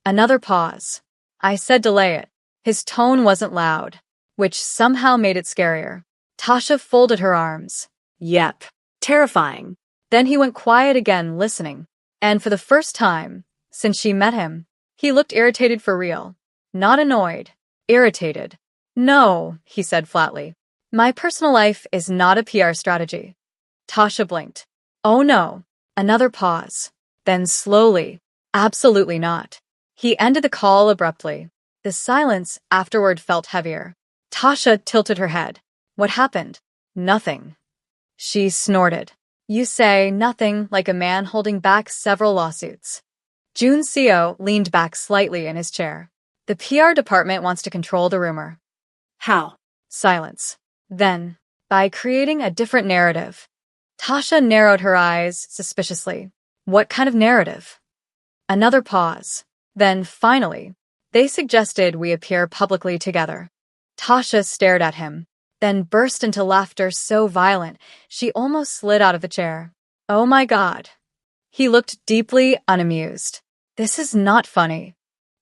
Another pause. I said delay it. His tone wasn't loud, which somehow made it scarier. Tasha folded her arms. Yep. Terrifying. Then he went quiet again, listening. And for the first time since she met him, he looked irritated for real. Not annoyed. Irritated. No, he said flatly. My personal life is not a PR strategy. Tasha blinked. Oh no. Another pause. Then slowly. Absolutely not. He ended the call abruptly. The silence afterward felt heavier. Tasha tilted her head. What happened? Nothing. She snorted. You say nothing like a man holding back several lawsuits. Junseok leaned back slightly in his chair. The PR department wants to control the rumor. How? Silence. Then, by creating a different narrative. Tasha narrowed her eyes suspiciously. What kind of narrative? Another pause. Then, finally, they suggested we appear publicly together. Tasha stared at him, then burst into laughter so violent she almost slid out of the chair. Oh my God. He looked deeply unamused. This is not funny.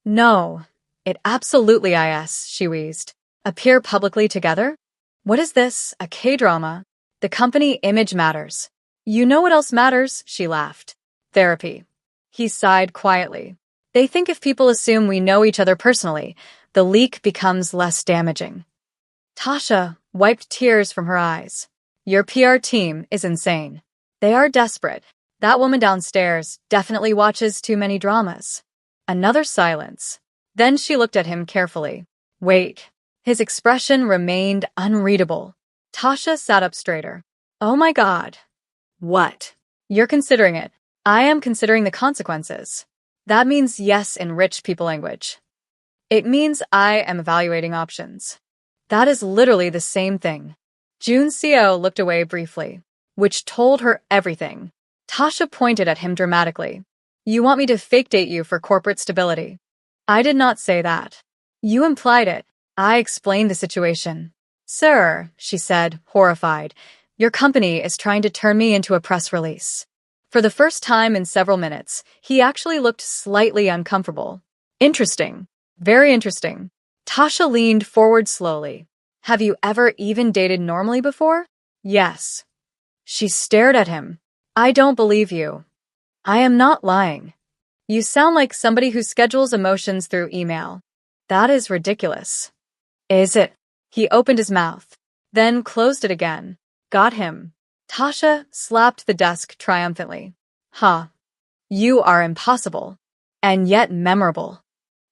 No, it absolutely is, she wheezed. Appear publicly together? What is this, a K-drama? The company image matters. You know what else matters, she laughed. Therapy. He sighed quietly. They think if people assume we know each other personally, the leak becomes less damaging. Tasha wiped tears from her eyes. Your PR team is insane. They are desperate. That woman downstairs definitely watches too many dramas. Another silence. Then she looked at him carefully. Wait. His expression remained unreadable. Tasha sat up straighter. Oh my God. What? You're considering it. I am considering the consequences. That means yes in rich people language. It means I am evaluating options. That is literally the same thing. Junseok looked away briefly, which told her everything. Tasha pointed at him dramatically. You want me to fake date you for corporate stability? I did not say that. You implied it. I explained the situation. Sir, she said, horrified, your company is trying to turn me into a press release. For the first time in several minutes, he actually looked slightly uncomfortable. Interesting. Very interesting. Tasha leaned forward slowly. Have you ever even dated normally before? Yes. She stared at him. I don't believe you. I am not lying. You sound like somebody who schedules emotions through email. That is ridiculous. Is it? He opened his mouth, then closed it again. Got him. Tasha slapped the desk triumphantly. Huh. You are impossible. And yet memorable.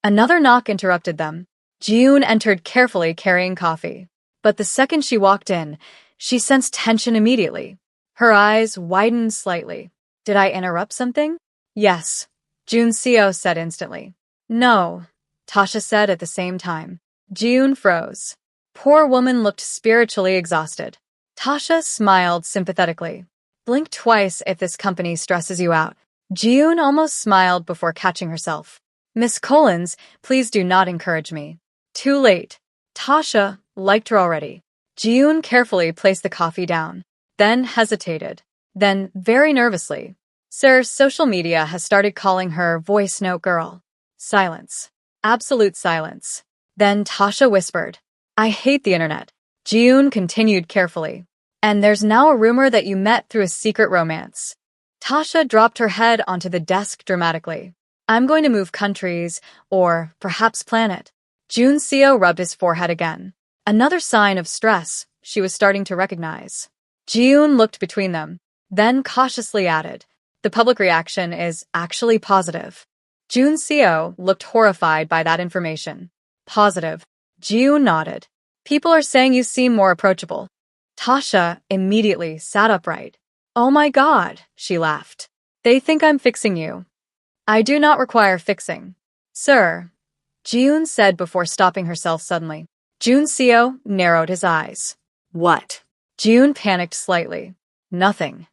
Another knock interrupted them. June entered carefully carrying coffee. But the second she walked in, she sensed tension immediately. Her eyes widened slightly. Did I interrupt something? Yes. Junseok said instantly. No. Tasha said at the same time. June froze. Poor woman looked spiritually exhausted. Tasha smiled sympathetically. Blink twice if this company stresses you out. June almost smiled before catching herself. Miss Collins, please do not encourage me. Too late. Tasha liked her already. June carefully placed the coffee down, then hesitated, then very nervously. Sir, social media has started calling her voice note girl. Silence. Absolute silence. Then Tasha whispered, I hate the internet. June continued carefully. And there's now a rumor that you met through a secret romance. Tasha dropped her head onto the desk dramatically. I'm going to move countries, or perhaps planet. Junseok rubbed his forehead again. Another sign of stress she was starting to recognize. June looked between them, then cautiously added, the public reaction is actually positive. Junseok looked horrified by that information. Positive. June nodded. People are saying you seem more approachable. Tasha immediately sat upright. Oh my God, she laughed. They think I'm fixing you. I do not require fixing. Sir, June said before stopping herself suddenly. Junseok narrowed his eyes. What? June panicked slightly. Nothing.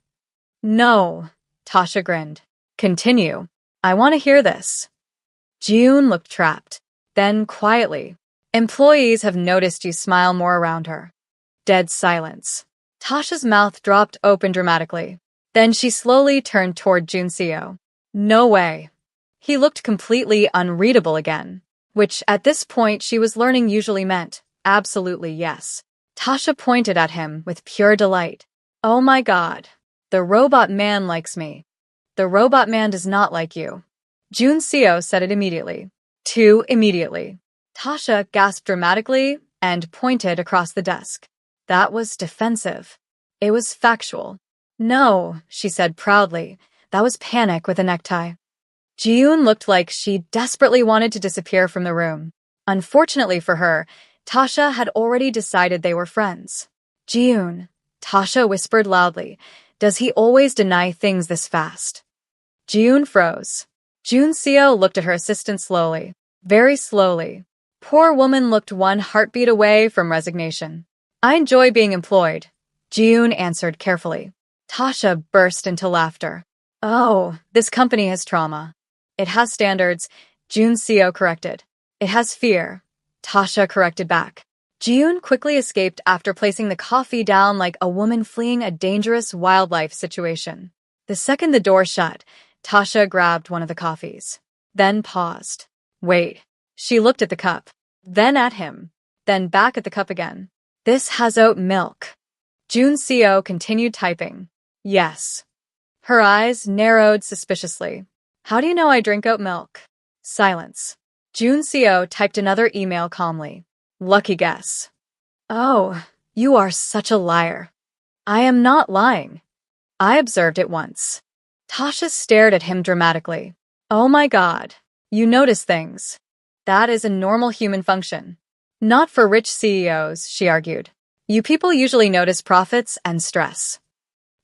No. Tasha grinned. Continue. I want to hear this. June looked trapped. Then quietly. Employees have noticed you smile more around her. Dead silence. Tasha's mouth dropped open dramatically. Then she slowly turned toward Junseo. No way. He looked completely unreadable again, which at this point she was learning usually meant, absolutely yes. Tasha pointed at him with pure delight. Oh my God. The robot man likes me. The robot man does not like you. Junseo said it immediately. Too immediately. Tasha gasped dramatically and pointed across the desk. That was defensive. It was factual. No, she said proudly. That was panic with a necktie. Ji-yoon looked like she desperately wanted to disappear from the room. Unfortunately for her, Tasha had already decided they were friends. Ji-yoon, Tasha whispered loudly. Does he always deny things this fast? Ji-yoon froze. Junseo looked at her assistant slowly. Very slowly. Poor woman looked one heartbeat away from resignation. I enjoy being employed, Ji-yoon answered carefully. Tasha burst into laughter. Oh, this company has trauma. It has standards, Junseo corrected. It has fear, Tasha corrected back. Ji-yoon quickly escaped after placing the coffee down like a woman fleeing a dangerous wildlife situation. The second the door shut, Tasha grabbed one of the coffees. Then paused. Wait. She looked at the cup. Then at him. Then back at the cup again. This has oat milk. Junseo continued typing. Yes. Her eyes narrowed suspiciously. How do you know I drink oat milk? Silence. Junseo typed another email calmly. Lucky guess. Oh, you are such a liar. I am not lying. I observed it once. Tasha stared at him dramatically. Oh my God. You notice things. That is a normal human function. Not for rich CEOs, she argued. You people usually notice profits and stress.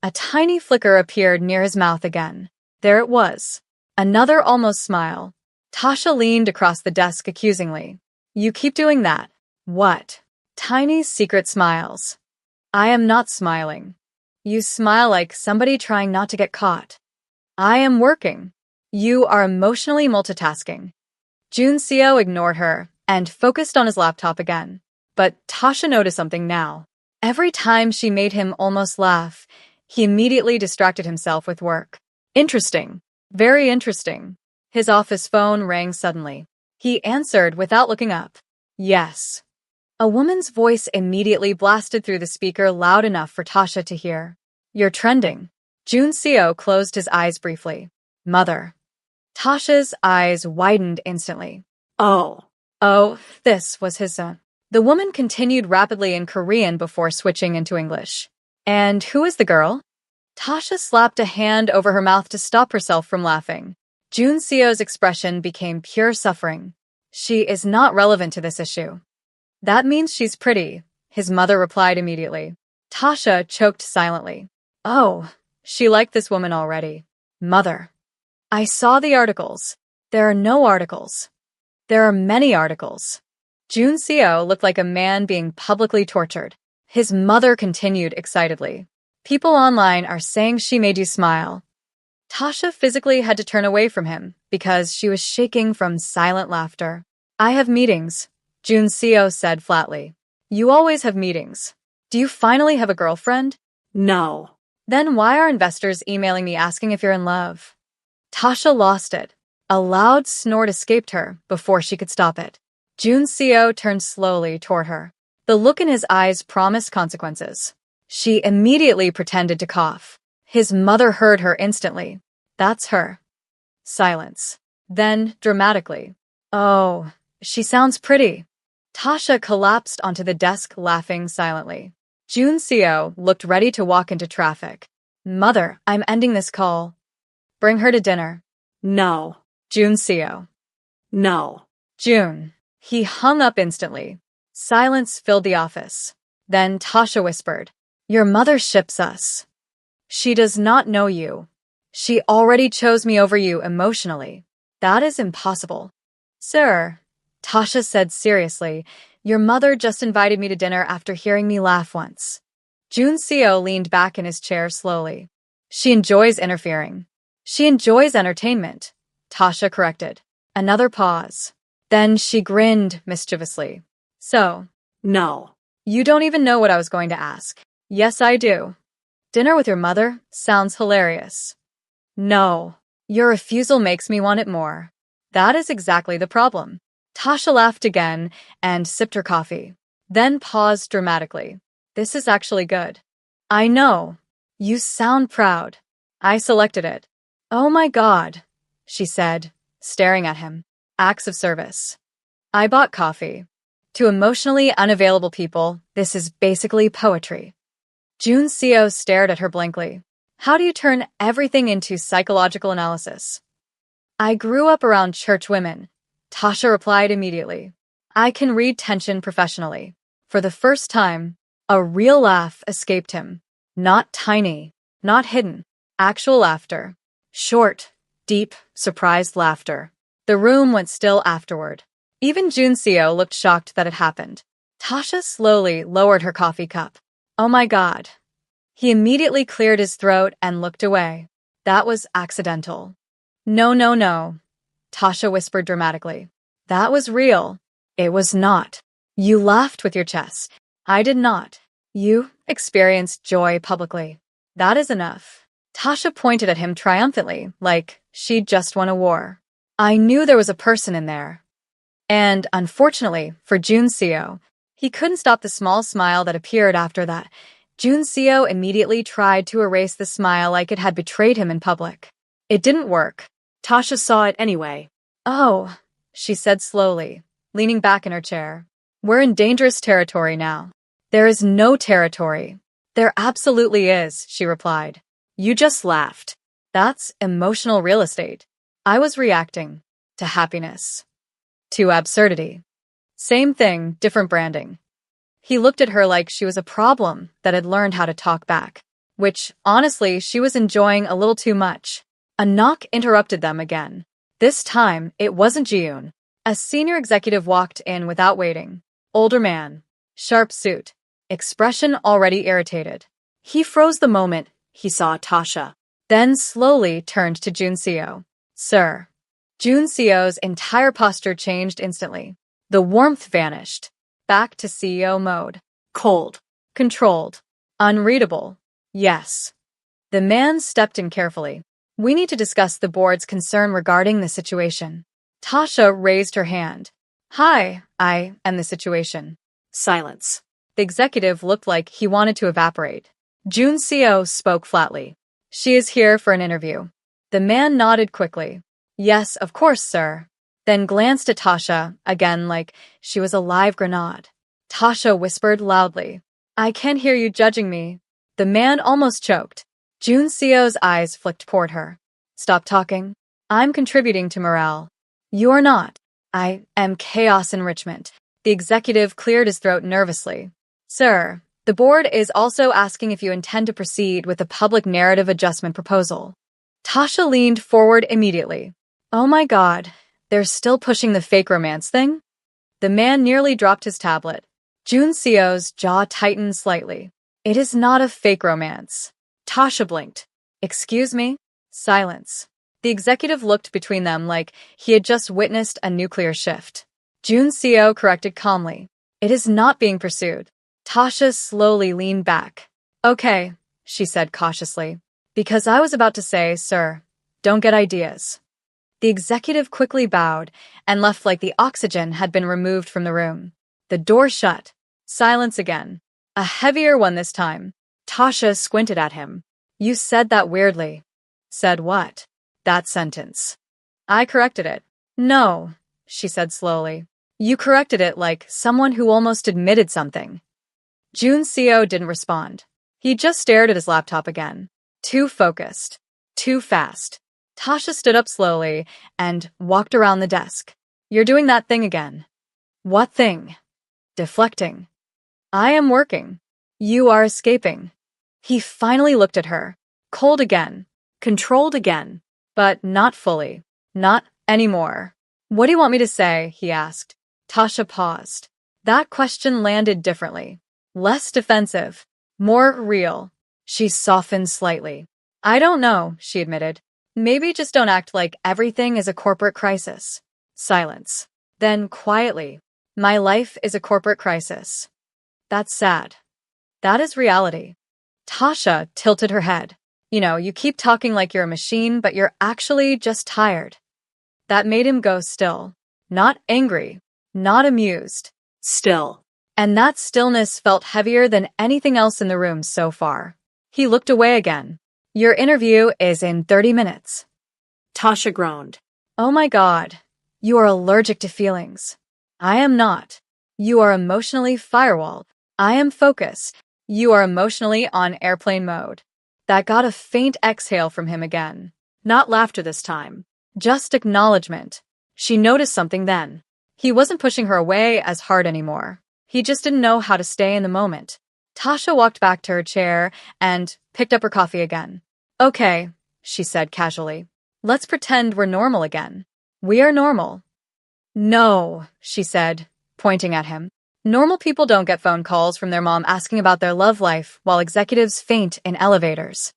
A tiny flicker appeared near his mouth again. There it was. Another almost smile. Tasha leaned across the desk accusingly. You keep doing that. What? Tiny secret smiles. I am not smiling. You smile like somebody trying not to get caught. I am working. You are emotionally multitasking. Junseo ignored her and focused on his laptop again. But Tasha noticed something now. Every time she made him almost laugh, he immediately distracted himself with work. Interesting. Very interesting. His office phone rang suddenly. He answered without looking up. Yes. A woman's voice immediately blasted through the speaker loud enough for Tasha to hear. You're trending. Junseo closed his eyes briefly. Mother. Tasha's eyes widened instantly. Oh. Oh, this was his son. The woman continued rapidly in Korean before switching into English. And who is the girl? Tasha slapped a hand over her mouth to stop herself from laughing. Junseo's expression became pure suffering. She is not relevant to this issue. That means she's pretty, his mother replied immediately. Tasha choked silently. Oh, she liked this woman already. Mother. I saw the articles. There are no articles. There are many articles. Junseo looked like a man being publicly tortured. His mother continued excitedly. People online are saying she made you smile. Tasha physically had to turn away from him because she was shaking from silent laughter. I have meetings, Junseo said flatly. You always have meetings. Do you finally have a girlfriend? No. Then why are investors emailing me asking if you're in love? Tasha lost it. A loud snort escaped her before she could stop it. Junseo turned slowly toward her. The look in his eyes promised consequences. She immediately pretended to cough. His mother heard her instantly. That's her. Silence. Then, dramatically. Oh, she sounds pretty. Tasha collapsed onto the desk laughing silently. Junseo looked ready to walk into traffic. Mother, I'm ending this call. Bring her to dinner. No. Junseo. No. June. He hung up instantly. Silence filled the office. Then Tasha whispered, Your mother ships us. She does not know you. She already chose me over you emotionally. That is impossible. Sir, Tasha said seriously. Your mother just invited me to dinner after hearing me laugh once. Junseo leaned back in his chair slowly. She enjoys interfering. She enjoys entertainment, Tasha corrected. Another pause. Then she grinned mischievously. So, No. you don't even know what I was going to ask. Yes, I do. Dinner with your mother sounds hilarious. No. Your refusal makes me want it more. That is exactly the problem. Tasha laughed again and sipped her coffee, then paused dramatically. This is actually good. I know. You sound proud. I selected it. Oh my God, she said, staring at him. Acts of service. I bought coffee. To emotionally unavailable people, this is basically poetry. Junseo stared at her blankly. How do you turn everything into psychological analysis? I grew up around church women, Tasha replied immediately. I can read tension professionally. For the first time, a real laugh escaped him. Not tiny, not hidden. Actual laughter. Short, deep, surprised laughter. The room went still afterward. Even Junseo looked shocked that it happened. Tasha slowly lowered her coffee cup. Oh my God. He immediately cleared his throat and looked away. That was accidental. No, no, no, Tasha whispered dramatically. That was real. It was not. You laughed with your chest. I did not. You experienced joy publicly. That is enough. Tasha pointed at him triumphantly, like she'd just won a war. I knew there was a person in there. And, unfortunately, for Junseo, he couldn't stop the small smile that appeared after that. Junseo immediately tried to erase the smile like it had betrayed him in public. It didn't work. Tasha saw it anyway. Oh, she said slowly, leaning back in her chair. We're in dangerous territory now. There is no territory. There absolutely is, she replied. You just laughed. That's emotional real estate. I was reacting to happiness. To absurdity. Same thing, different branding. He looked at her like she was a problem that had learned how to talk back, which, honestly, she was enjoying a little too much. A knock interrupted them again. This time, it wasn't Jiyoon. A senior executive walked in without waiting. Older man. Sharp suit. Expression already irritated. He froze the moment he saw Tasha, then slowly turned to Junseo. Sir. Junseo's entire posture changed instantly. The warmth vanished. Back to CEO mode. Cold. Controlled. Unreadable. Yes. The man stepped in carefully. We need to discuss the board's concern regarding the situation. Tasha raised her hand. Hi, I am the situation. Silence. The executive looked like he wanted to evaporate. Junseo spoke flatly. She is here for an interview. The man nodded quickly. Yes, of course, sir. Then glanced at Tasha, again like she was a live grenade. Tasha whispered loudly. I can't hear you judging me. The man almost choked. Junseo's eyes flicked toward her. Stop talking. I'm contributing to morale. You're not. I am chaos enrichment. The executive cleared his throat nervously. Sir, the board is also asking if you intend to proceed with the public narrative adjustment proposal. Tasha leaned forward immediately. Oh my God, they're still pushing the fake romance thing? The man nearly dropped his tablet. Junseo's jaw tightened slightly. It is not a fake romance. Tasha blinked. Excuse me? Silence. The executive looked between them like he had just witnessed a nuclear shift. Junseo corrected calmly. It is not being pursued. Tasha slowly leaned back. Okay, she said cautiously. Because I was about to say, sir, don't get ideas. The executive quickly bowed and left like the oxygen had been removed from the room. The door shut. Silence again. A heavier one this time. Tasha squinted at him. You said that weirdly. Said what? That sentence. I corrected it. No, she said slowly. You corrected it like someone who almost admitted something. Junseo didn't respond. He just stared at his laptop again. Too focused. Too fast. Tasha stood up slowly and walked around the desk. You're doing that thing again. What thing? Deflecting. I am working. You are escaping. He finally looked at her. Cold again. Controlled again. But not fully. Not anymore. What do you want me to say? He asked. Tasha paused. That question landed differently. Less defensive. More real. She softened slightly. I don't know, she admitted. Maybe just don't act like everything is a corporate crisis. Silence. Then, quietly, my life is a corporate crisis. That's sad. That is reality. Tasha tilted her head. You keep talking like you're a machine, but you're actually just tired. That made him go still. Not angry. Not amused. Still. And that stillness felt heavier than anything else in the room so far. He looked away again. Your interview is in 30 minutes. Tasha groaned. Oh my God. You are allergic to feelings. I am not. You are emotionally firewalled. I am focused. You are emotionally on airplane mode. That got a faint exhale from him again. Not laughter this time. Just acknowledgement. She noticed something then. He wasn't pushing her away as hard anymore. He just didn't know how to stay in the moment. Tasha walked back to her chair and picked up her coffee again. Okay, she said casually. Let's pretend we're normal again. We are normal. No, she said, pointing at him. Normal people don't get phone calls from their mom asking about their love life while executives faint in elevators.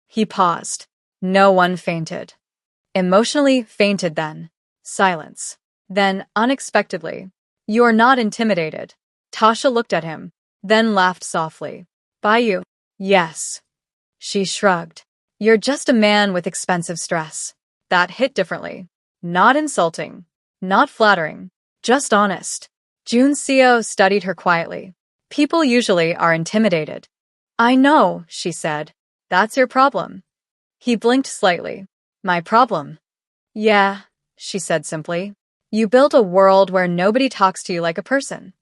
He paused. No one fainted. Emotionally fainted then. Silence. Then, unexpectedly, you are not intimidated. Tasha looked at him, then laughed softly. By you? Yes. She shrugged. You're just a man with expensive stress. That hit differently. Not insulting. Not flattering. Just honest. Juncio studied her quietly. People usually are intimidated. I know, she said. That's your problem. He blinked slightly. My problem? Yeah, she said simply. You built a world where nobody talks to you like a person.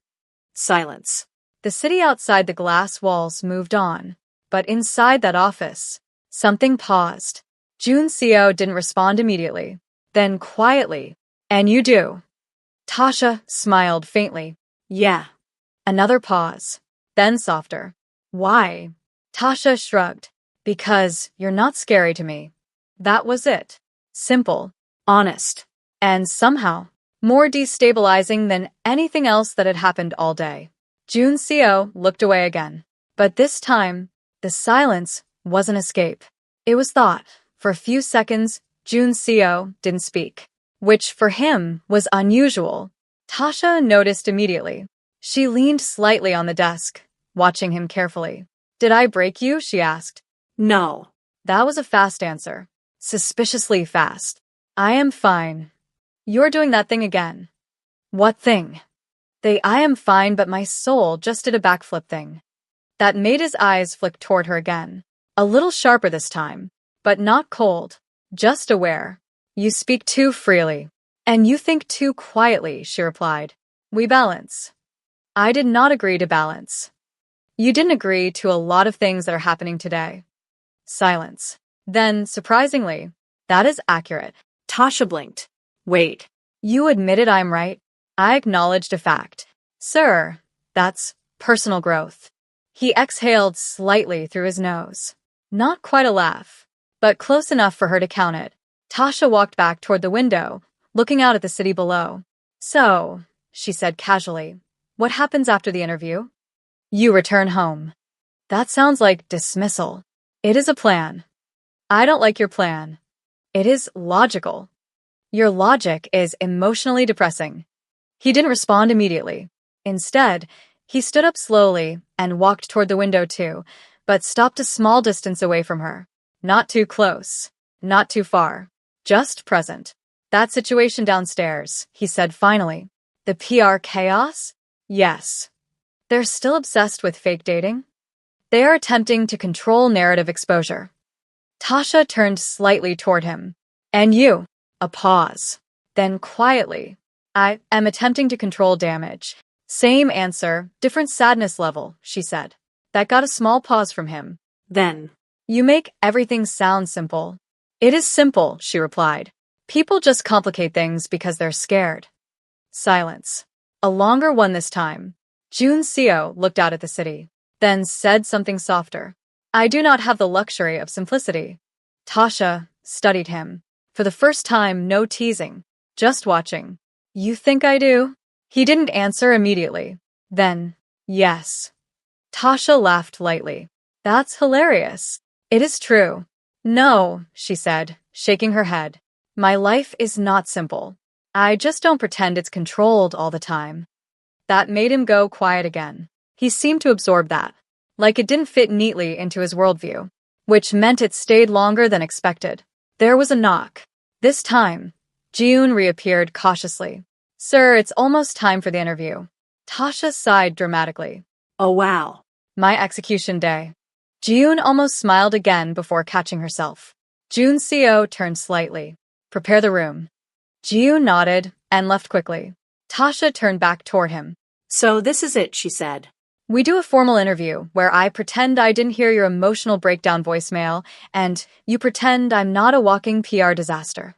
Silence. The city outside the glass walls moved on, but inside that office, something paused. Juncio didn't respond immediately. Then quietly, and you do. Tasha smiled faintly. Yeah. Another pause. Then softer. Why? Tasha shrugged. Because you're not scary to me. That was it. Simple. Honest. And somehow, more destabilizing than anything else that had happened all day. Juncio looked away again. But this time, the silence wasn't escape. It was thought. For a few seconds, Juncio didn't speak, which for him was unusual. Tasha noticed immediately. She leaned slightly on the desk, watching him carefully. Did I break you? She asked. No. That was a fast answer. Suspiciously fast. I am fine. You're doing that thing again. What thing? The I am fine but my soul just did a backflip thing. That made his eyes flick toward her again. A little sharper this time, but not cold. Just aware. You speak too freely. And you think too quietly, she replied. We balance. I did not agree to balance. You didn't agree to a lot of things that are happening today. Silence. Then, surprisingly, that is accurate. Tasha blinked. Wait. You admitted I'm right. I acknowledged a fact. Sir, that's personal growth. He exhaled slightly through his nose. Not quite a laugh, but close enough for her to count it. Tasha walked back toward the window, looking out at the city below. So, she said casually, what happens after the interview? You return home. That sounds like dismissal. It is a plan. I don't like your plan. It is logical. Your logic is emotionally depressing. He didn't respond immediately. Instead, he stood up slowly and walked toward the window too, but stopped a small distance away from her. Not too close. Not too far. Just present. That situation downstairs, he said finally. The PR chaos? Yes. They're still obsessed with fake dating? They are attempting to control narrative exposure. Tasha turned slightly toward him. And you? A pause. Then quietly. I am attempting to control damage. Same answer, different sadness level, she said. That got a small pause from him. Then. You make everything sound simple. It is simple, she replied. People just complicate things because they're scared. Silence. A longer one this time. Juncio looked out at the city, then said something softer. I do not have the luxury of simplicity. Tasha studied him. For the first time, no teasing, just watching. You think I do? He didn't answer immediately. Then, yes. Tasha laughed lightly. That's hilarious. It is true. No, she said, shaking her head. My life is not simple. I just don't pretend it's controlled all the time. That made him go quiet again. He seemed to absorb that, like it didn't fit neatly into his worldview, which meant it stayed longer than expected. There was a knock. This time, Jiyoon reappeared cautiously. Sir, it's almost time for the interview. Tasha sighed dramatically. Oh wow. My execution day. Jiyoon almost smiled again before catching herself. Jun Seo turned slightly. Prepare the room. Jiyoon nodded and left quickly. Tasha turned back toward him. So this is it, she said. We do a formal interview where I pretend I didn't hear your emotional breakdown voicemail and you pretend I'm not a walking PR disaster.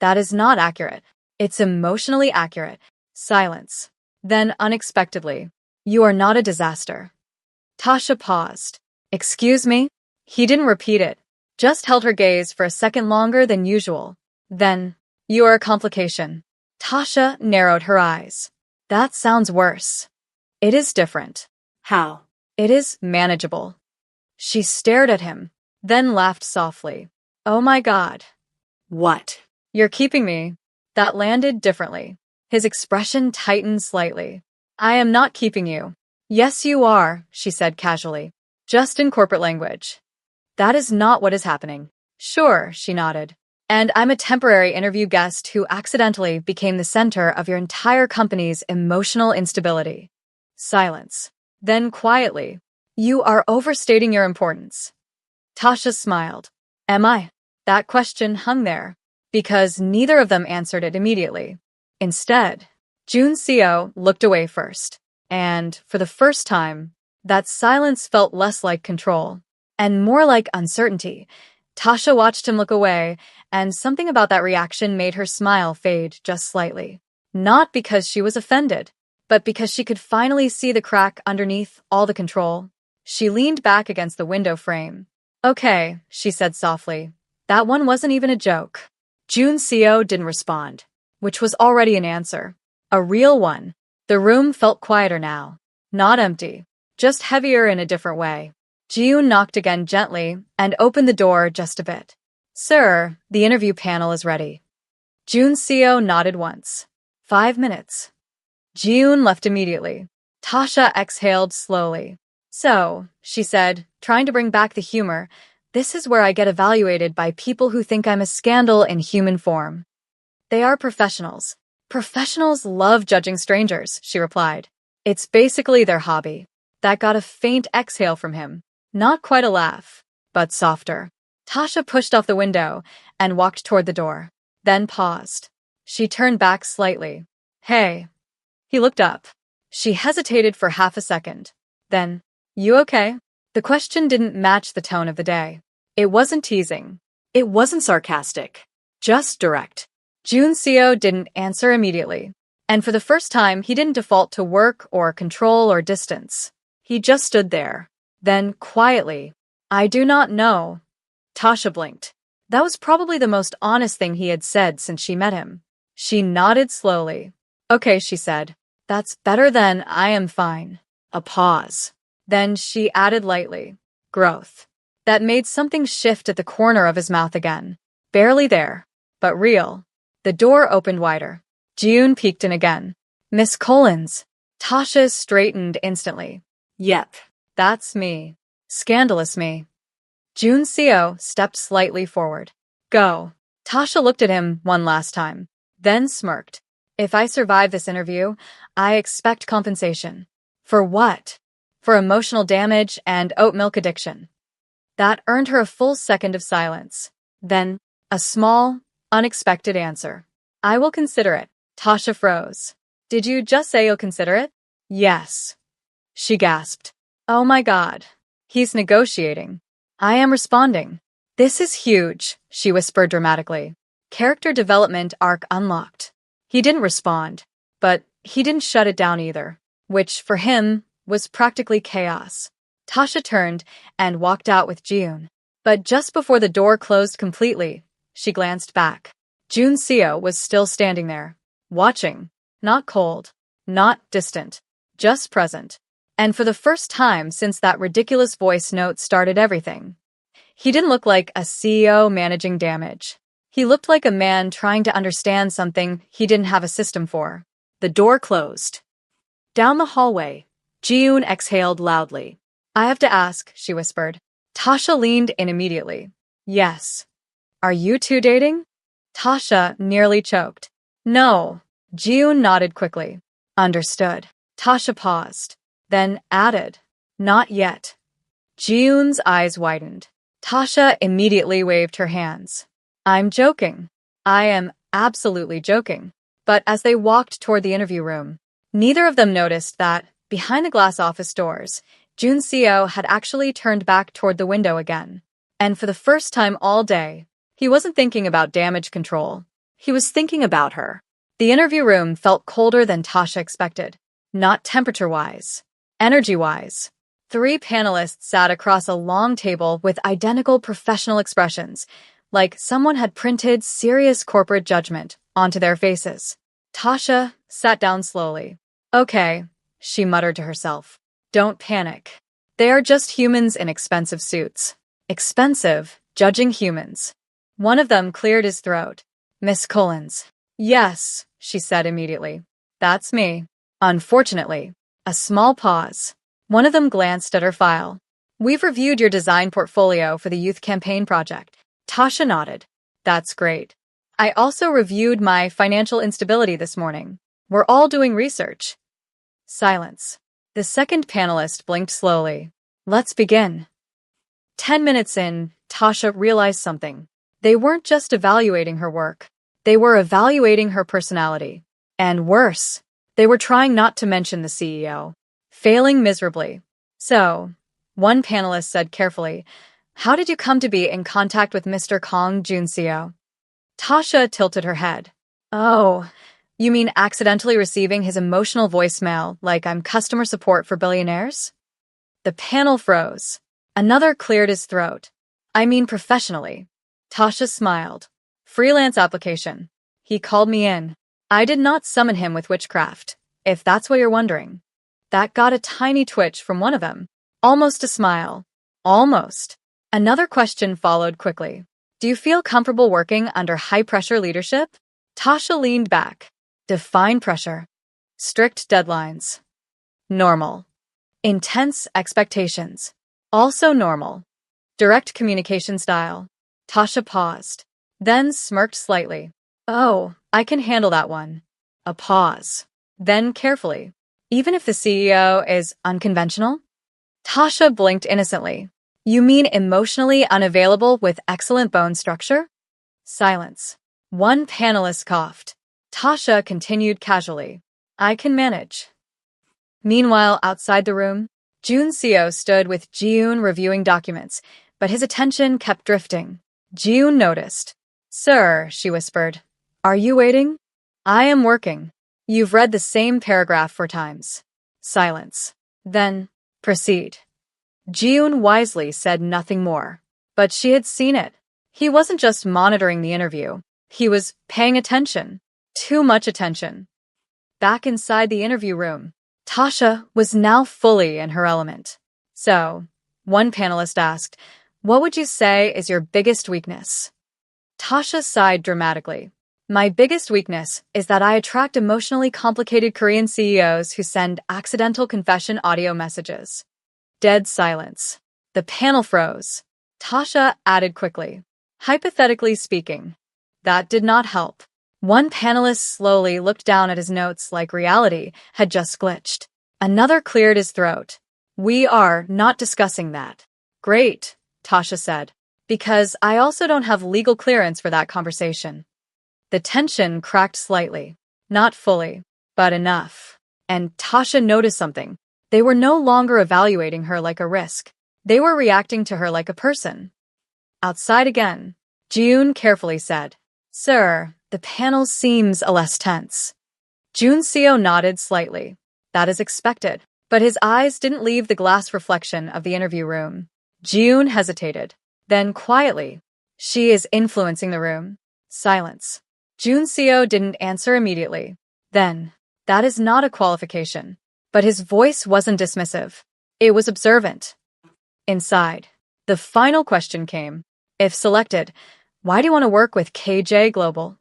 That is not accurate. It's emotionally accurate. Silence. Then, unexpectedly, you are not a disaster. Tasha paused. Excuse me? He didn't repeat it, just held her gaze for a second longer than usual. Then, you are a complication. Tasha narrowed her eyes. That sounds worse. It is different. How? It is manageable. She stared at him, then laughed softly. Oh my God. What? You're keeping me. That landed differently. His expression tightened slightly. I am not keeping you. Yes, you are, she said casually. Just in corporate language. That is not what is happening. Sure, she nodded. And I'm a temporary interview guest who accidentally became the center of your entire company's emotional instability. Silence. Then quietly, you are overstating your importance. Tasha smiled. Am I? That question hung there, because neither of them answered it immediately. Instead, Jun Seo looked away first, and, for the first time, that silence felt less like control, and more like uncertainty. Tasha watched him look away, and something about that reaction made her smile fade just slightly. Not because she was offended, but because she could finally see the crack underneath all the control. She leaned back against the window frame. Okay, she said softly. That one wasn't even a joke. Jun Seo didn't respond, which was already an answer. A real one. The room felt quieter now. Not empty, just heavier in a different way. Jiyoon knocked again gently and opened the door just a bit. Sir, the interview panel is ready. Jun Seo nodded once. 5 minutes. Jiyoon left immediately. Tasha exhaled slowly. So, she said, trying to bring back the humor, this is where I get evaluated by people who think I'm a scandal in human form. They are professionals. Professionals love judging strangers, she replied. It's basically their hobby. That got a faint exhale from him. Not quite a laugh, but softer. Tasha pushed off the window and walked toward the door, then paused. She turned back slightly. Hey. He looked up. She hesitated for half a second. Then, you okay? The question didn't match the tone of the day. It wasn't teasing. It wasn't sarcastic. Just direct. Jun Seo didn't answer immediately. And for the first time, he didn't default to work or control or distance. He just stood there. Then, quietly, I do not know. Tasha blinked. That was probably the most honest thing he had said since she met him. She nodded slowly. Okay, she said. That's better than I am fine. A pause. Then she added lightly. Growth. That made something shift at the corner of his mouth again. Barely there, but real. The door opened wider. Jiyoon peeked in again. Miss Collins. Tasha straightened instantly. Yep. That's me. Scandalous me. Jun Seo stepped slightly forward. Go. Tasha looked at him one last time, then smirked. If I survive this interview, I expect compensation. For what? For emotional damage and oat milk addiction. That earned her a full second of silence. Then, a small, unexpected answer. I will consider it. Tasha froze. Did you just say you'll consider it? Yes. She gasped. Oh my God. He's negotiating. I am responding. This is huge, she whispered dramatically. Character development arc unlocked. He didn't respond, but he didn't shut it down either, which, for him, was practically chaos. Tasha turned and walked out with Jiyoon. But just before the door closed completely, she glanced back. Jun Seo was still standing there, watching, not cold, Not distant. Just present. And for the first time since that ridiculous voice note started everything. He didn't look like a CEO managing damage. He looked like a man trying to understand something he didn't have a system for. The door closed. Down the hallway, Ji-yoon exhaled loudly. I have to ask, she whispered. Tasha leaned in immediately. Yes. Are you two dating? Tasha nearly choked. No. Ji-yoon nodded quickly. Understood. Tasha paused, then added, not yet. Ji-yoon's eyes widened. Tasha immediately waved her hands. I'm joking. I am absolutely joking. But as they walked toward the interview room, neither of them noticed that, behind the glass office doors, Jun Seo had actually turned back toward the window again. And for the first time all day, he wasn't thinking about damage control. He was thinking about her. The interview room felt colder than Tasha expected. Not temperature-wise. Energy-wise. 3 panelists sat across a long table with identical professional expressions, like someone had printed serious corporate judgment onto their faces. Tasha sat down slowly. Okay, she muttered to herself. Don't panic. They are just humans in expensive suits. Expensive, judging humans. One of them cleared his throat. Miss Collins. Yes, she said immediately. That's me. Unfortunately. A small pause. One of them glanced at her file. We've reviewed your design portfolio for the youth campaign project. Tasha nodded. That's great. I also reviewed my financial instability this morning. We're all doing research. Silence. The second panelist blinked slowly. Let's begin. 10 minutes in, Tasha realized something. They weren't just evaluating her work. They were evaluating her personality. And worse, they were trying not to mention the CEO. Failing miserably. So, one panelist said carefully, how did you come to be in contact with Mr. Kong Junseo? Tasha tilted her head. Oh, you mean accidentally receiving his emotional voicemail like I'm customer support for billionaires? The panel froze. Another cleared his throat. I mean professionally. Tasha smiled. Freelance application. He called me in. I did not summon him with witchcraft, if that's what you're wondering. That got a tiny twitch from one of them. Almost a smile. Almost. Another question followed quickly. Do you feel comfortable working under high-pressure leadership? Tasha leaned back. Define pressure. Strict deadlines. Normal. Intense expectations. Also normal. Direct communication style. Tasha paused, then smirked slightly. Oh, I can handle that one. A pause. Then carefully. Even if the CEO is unconventional? Tasha blinked innocently. You mean emotionally unavailable with excellent bone structure? Silence. One panelist coughed. Tasha continued casually. I can manage. Meanwhile, outside the room, Jun Seo stood with Ji-yoon reviewing documents, but his attention kept drifting. Ji-yoon noticed. Sir, she whispered. Are you waiting? I am working. You've read the same paragraph 4 times. Silence. Then, proceed. Ji-yoon wisely said nothing more. But she had seen it. He wasn't just monitoring the interview. He was paying attention. Too much attention. Back inside the interview room, Tasha was now fully in her element. So, one panelist asked, what would you say is your biggest weakness? Tasha sighed dramatically. My biggest weakness is that I attract emotionally complicated Korean CEOs who send accidental confession audio messages. Dead silence. The panel froze. Tasha added quickly. Hypothetically speaking. That did not help. One panelist slowly looked down at his notes like reality had just glitched. Another cleared his throat. We are not discussing that. Great, Tasha said. Because I also don't have legal clearance for that conversation. The tension cracked slightly. Not fully, but enough. And Tasha noticed something. They were no longer evaluating her like a risk. They were reacting to her like a person. Outside again, Ji-yoon carefully said, Sir, the panel seems a less tense. Jun Seo nodded slightly. That is expected. But his eyes didn't leave the glass reflection of the interview room. Ji-yoon hesitated. Then quietly, she is influencing the room. Silence. Jun Seo didn't answer immediately. Then, That is not a qualification. But his voice wasn't dismissive. It was observant. Inside, the final question came. If selected, why do you want to work with KJ Global?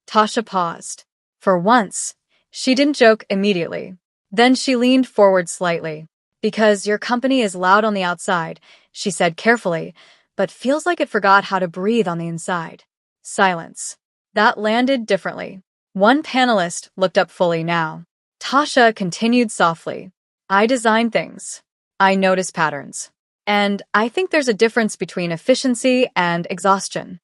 Tasha paused. For once, she didn't joke immediately. Then she leaned forward slightly. Because your company is loud on the outside, she said carefully, but feels like it forgot how to breathe on the inside. Silence. That landed differently. One panelist looked up fully now. Tasha continued softly. I design things. I notice patterns. And I think there's a difference between efficiency and exhaustion.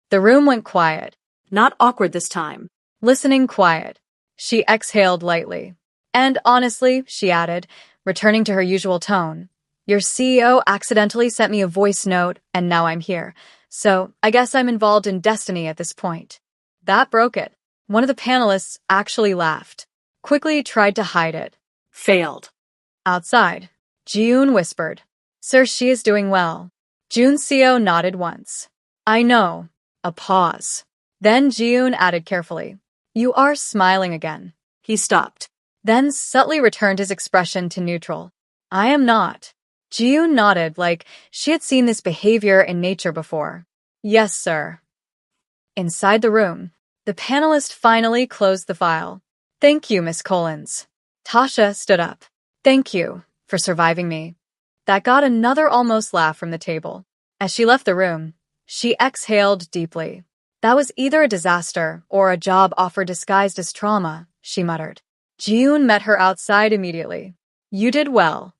The room went quiet. Not awkward this time. Listening quiet. She exhaled lightly. And honestly, she added, returning to her usual tone, your CEO accidentally sent me a voice note, and now I'm here. So I guess I'm involved in destiny at this point. That broke it. One of the panelists actually laughed. Quickly tried to hide it. Failed. Outside, Ji-yoon whispered, Sir, she is doing well. Jun's CEO nodded once. I know. A pause. Then Ji-yoon added carefully, you are smiling again. He stopped. Then subtly returned his expression to neutral. I am not. Ji-yoon nodded like she had seen this behavior in nature before. Yes, sir. Inside the room, the panelist finally closed the file. Thank you, Miss Collins. Tasha stood up. Thank you for surviving me. That got another almost laugh from the table. As she left the room, she exhaled deeply. That was either a disaster or a job offer disguised as trauma, she muttered. Ji-yoon met her outside immediately. You did well.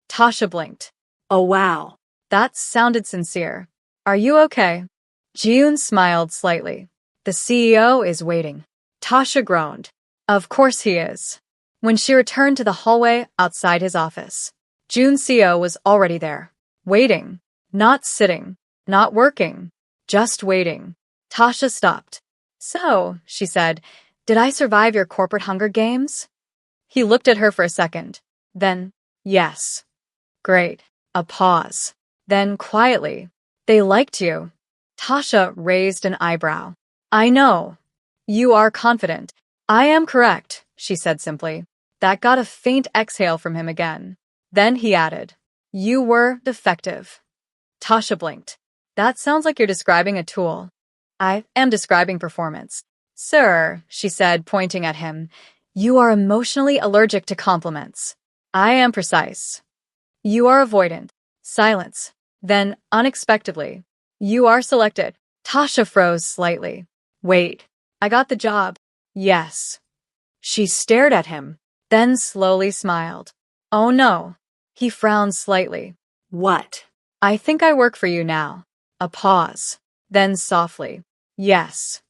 Tasha blinked. Oh, wow. That sounded sincere. Are you okay? Ji-yoon smiled slightly. The CEO is waiting. Tasha groaned. Of course he is. When she returned to the hallway outside his office, Jun's CEO was already there. Waiting. Not sitting. Not working. Just waiting. Tasha stopped. So, she said, did I survive your corporate Hunger Games? He looked at her for a second. Then, yes. Great. A pause. Then, quietly, they liked you. Tasha raised an eyebrow. I know. You are confident. I am correct, she said simply. That got a faint exhale from him again. Then he added, you were defective. Tasha blinked. That sounds like you're describing a tool. I am describing performance. Sir, she said, pointing at him, you are emotionally allergic to compliments. I am precise. You are avoidant. Silence. Then, unexpectedly, you are selected. Tasha froze slightly. Wait, I got the job. Yes. She stared at him, then slowly smiled. Oh no. He frowned slightly. What? I think I work for you now. A pause. Then softly. Yes.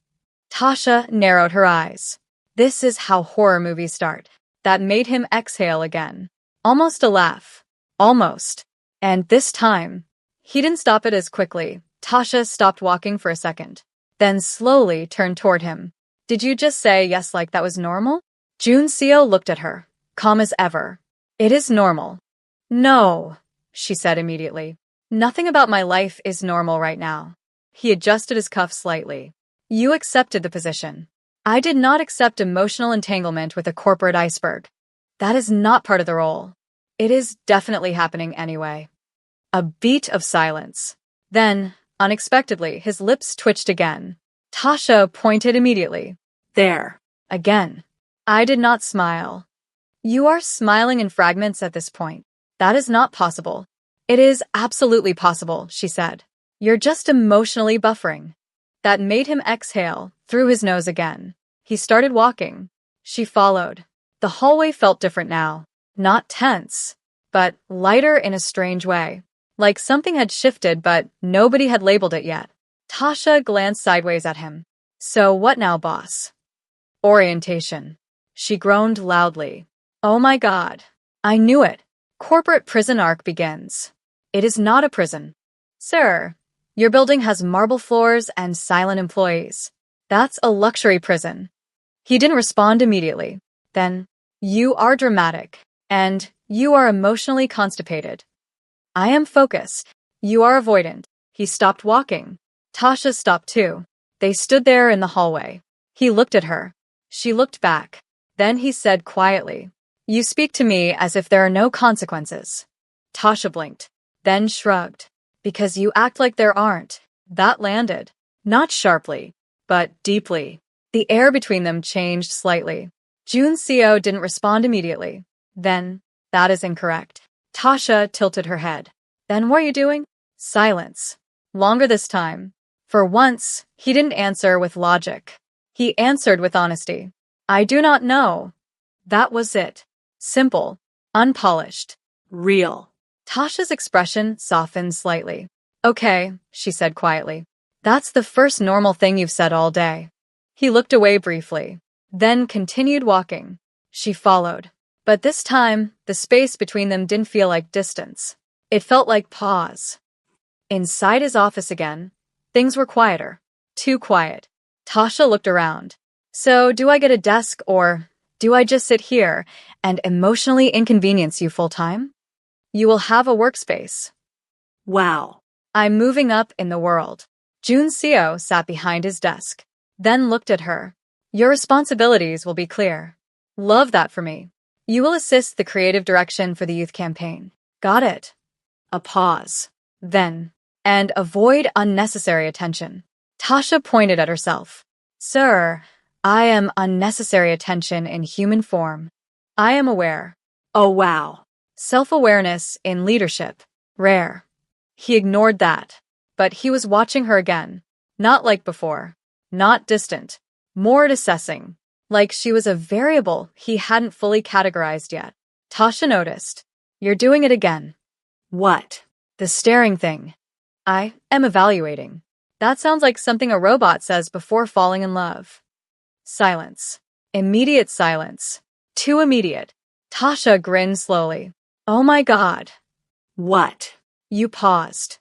Tasha narrowed her eyes. This is how horror movies start. That made him exhale again. Almost a laugh. Almost. And this time, he didn't stop it as quickly. Tasha stopped walking for a second, then slowly turned toward him. Did you just say yes like that was normal? Jun's CEO looked at her, calm as ever. It is normal. No, she said immediately. Nothing about my life is normal right now. He adjusted his cuff slightly. You accepted the position. I did not accept emotional entanglement with a corporate iceberg. That is not part of the role. It is definitely happening anyway. A beat of silence. Then, unexpectedly, his lips twitched again. Tasha pointed immediately. There. Again. I did not smile. You are smiling in fragments at this point. That is not possible. It is absolutely possible, she said. You're just emotionally buffering. That made him exhale, through his nose again. He started walking. She followed. The hallway felt different now. Not tense, but lighter in a strange way. Like something had shifted, but nobody had labeled it yet. Tasha glanced sideways at him. So what now, boss? Orientation. She groaned loudly. Oh my God. I knew it. Corporate prison arc begins. It is not a prison. Sir, your building has marble floors and silent employees. That's a luxury prison. He didn't respond immediately. Then, you are dramatic, and you are emotionally constipated. I am focused. You are avoidant. He stopped walking. Tasha stopped too. They stood there in the hallway. He looked at her. She looked back. Then he said quietly, "You speak to me as if there are no consequences." Tasha blinked, then shrugged. "Because you act like there aren't." That landed. Not sharply, but deeply. The air between them changed slightly. Jun Seo didn't respond immediately. Then, "That is incorrect." Tasha tilted her head. "Then what are you doing?" Silence. Longer this time. For once, he didn't answer with logic. He answered with honesty. "I do not know." That was it. Simple. Unpolished. Real. Tasha's expression softened slightly. "Okay," she said quietly. "That's the first normal thing you've said all day." He looked away briefly, then continued walking. She followed. But this time, the space between them didn't feel like distance. It felt like pause. Inside his office again, things were quieter. Too quiet. Tasha looked around. "So, do I get a desk or do I just sit here and emotionally inconvenience you full-time?" "You will have a workspace." Wow. "I'm moving up in the world." Jun Seo sat behind his desk, then looked at her. "Your responsibilities will be clear." "Love that for me." "You will assist the creative direction for the youth campaign." "Got it." A pause. Then, "And avoid unnecessary attention." Tasha pointed at herself. "Sir, I am unnecessary attention in human form. I am aware." Oh, wow. Self-awareness in leadership. Rare. He ignored that. But he was watching her again. Not like before. Not distant. More assessing. Like she was a variable he hadn't fully categorized yet. Tasha noticed. "You're doing it again." What? "The staring thing." "I am evaluating." That sounds like something a robot says before falling in love. Silence. Immediate silence. Too immediate. Tasha grinned slowly. "Oh my God." What? "You paused."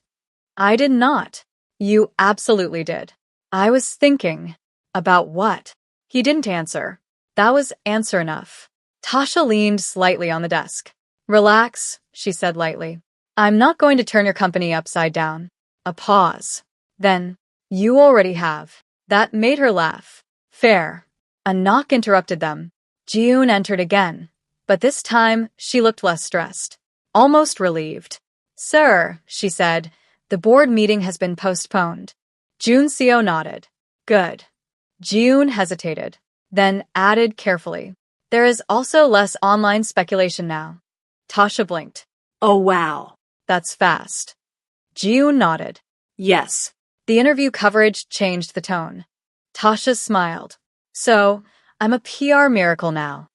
"I did not." "You absolutely did." "I was thinking." "About what?" He didn't answer. That was answer enough. Tasha leaned slightly on the desk. "Relax," she said lightly. "I'm not going to turn your company upside down." A pause. Then, "You already have." That made her laugh. Fair. A knock interrupted them. Jiyoon entered again. But this time, she looked less stressed. Almost relieved. "Sir," she said, "the board meeting has been postponed." Jun Seo nodded. "Good." Jiyoon hesitated, then added carefully. "There is also less online speculation now." Tasha blinked. Oh, wow. "That's fast." Jiyoon nodded. Yes. The interview coverage changed the tone. Tasha smiled. "So, I'm a PR miracle now."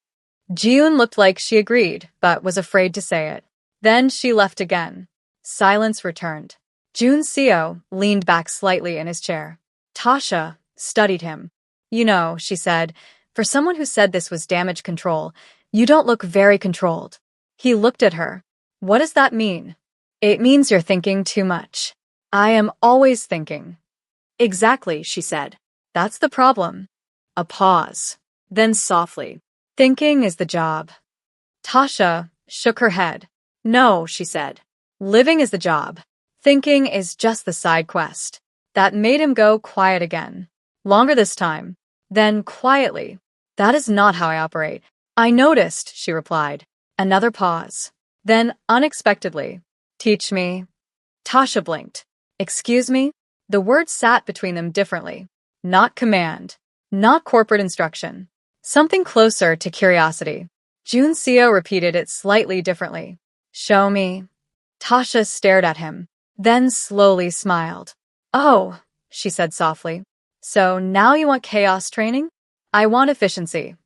Jiyoon looked like she agreed, but was afraid to say it. Then she left again. Silence returned. Jun Seo leaned back slightly in his chair. Tasha studied him. "You know," she said, "for someone who said this was damage control, you don't look very controlled." He looked at her. "What does that mean?" "It means you're thinking too much." "I am always thinking." Exactly, she said. "That's the problem." A pause. Then softly. "Thinking is the job." Tasha shook her head. "No," she said. "Living is the job. Thinking is just the side quest." That made him go quiet again. Longer this time. Then quietly. "That is not how I operate." "I noticed," she replied. Another pause. Then, unexpectedly, "Teach me." Tasha blinked. "Excuse me?" The word sat between them differently. Not command. Not corporate instruction. Something closer to curiosity. Jun Seo repeated it slightly differently. "Show me." Tasha stared at him, then slowly smiled. "Oh," she said softly. "So now you want chaos training?" "I want efficiency."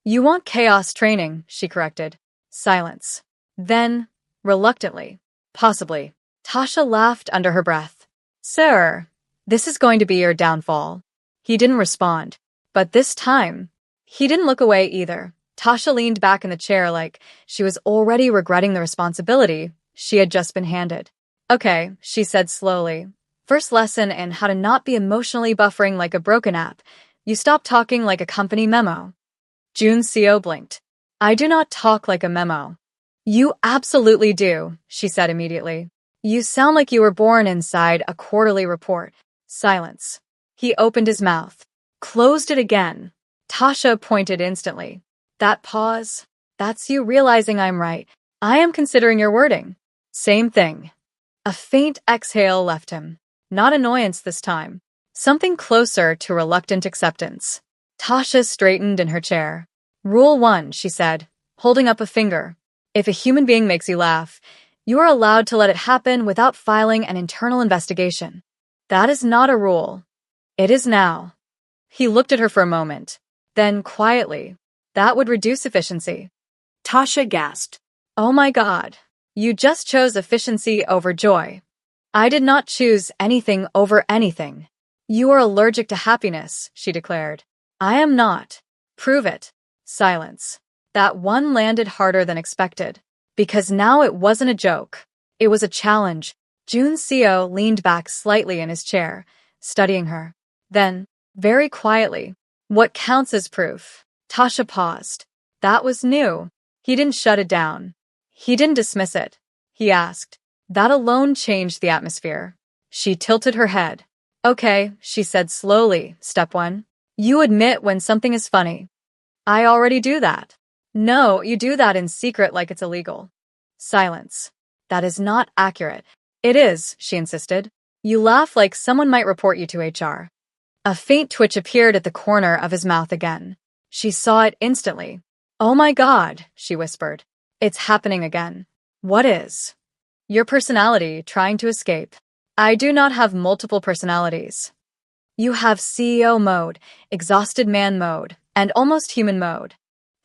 "You want chaos training," she corrected. Silence. Then, reluctantly, "Possibly." Tasha laughed under her breath. "Sir, this is going to be your downfall." He didn't respond. But this time, he didn't look away either. Tasha leaned back in the chair like she was already regretting the responsibility she had just been handed. "Okay," she said slowly. "First lesson in how to not be emotionally buffering like a broken app. You stop talking like a company memo." Jun Seo blinked. "I do not talk like a memo." "You absolutely do," she said immediately. "You sound like you were born inside a quarterly report." Silence. He opened his mouth. Closed it again. Tasha pointed instantly. That pause. That's you realizing I'm right. I am considering your wording. Same thing. A faint exhale left him. Not annoyance this time. Something closer to reluctant acceptance. Tasha straightened in her chair. Rule 1, she said, holding up a finger. If a human being makes you laugh, you are allowed to let it happen without filing an internal investigation. That is not a rule. It is now. He looked at her for a moment. Then, quietly, that would reduce efficiency. Tasha gasped. Oh my God. You just chose efficiency over joy. I did not choose anything over anything. You are allergic to happiness, she declared. I am not. Prove it. Silence. That one landed harder than expected. Because now it wasn't a joke. It was a challenge. Jun Seo leaned back slightly in his chair, studying her. Then, very quietly, what counts as proof? Tasha paused. That was new. He didn't shut it down. He didn't dismiss it. He asked. That alone changed the atmosphere. She tilted her head. Okay, she said slowly. Step 1. You admit when something is funny. I already do that. No, you do that in secret like it's illegal. Silence. That is not accurate. It is, she insisted. You laugh like someone might report you to HR. A faint twitch appeared at the corner of his mouth again. She saw it instantly. Oh my God, she whispered. It's happening again. What is? Your personality trying to escape. I do not have multiple personalities. You have CEO mode, exhausted man mode, and almost human mode.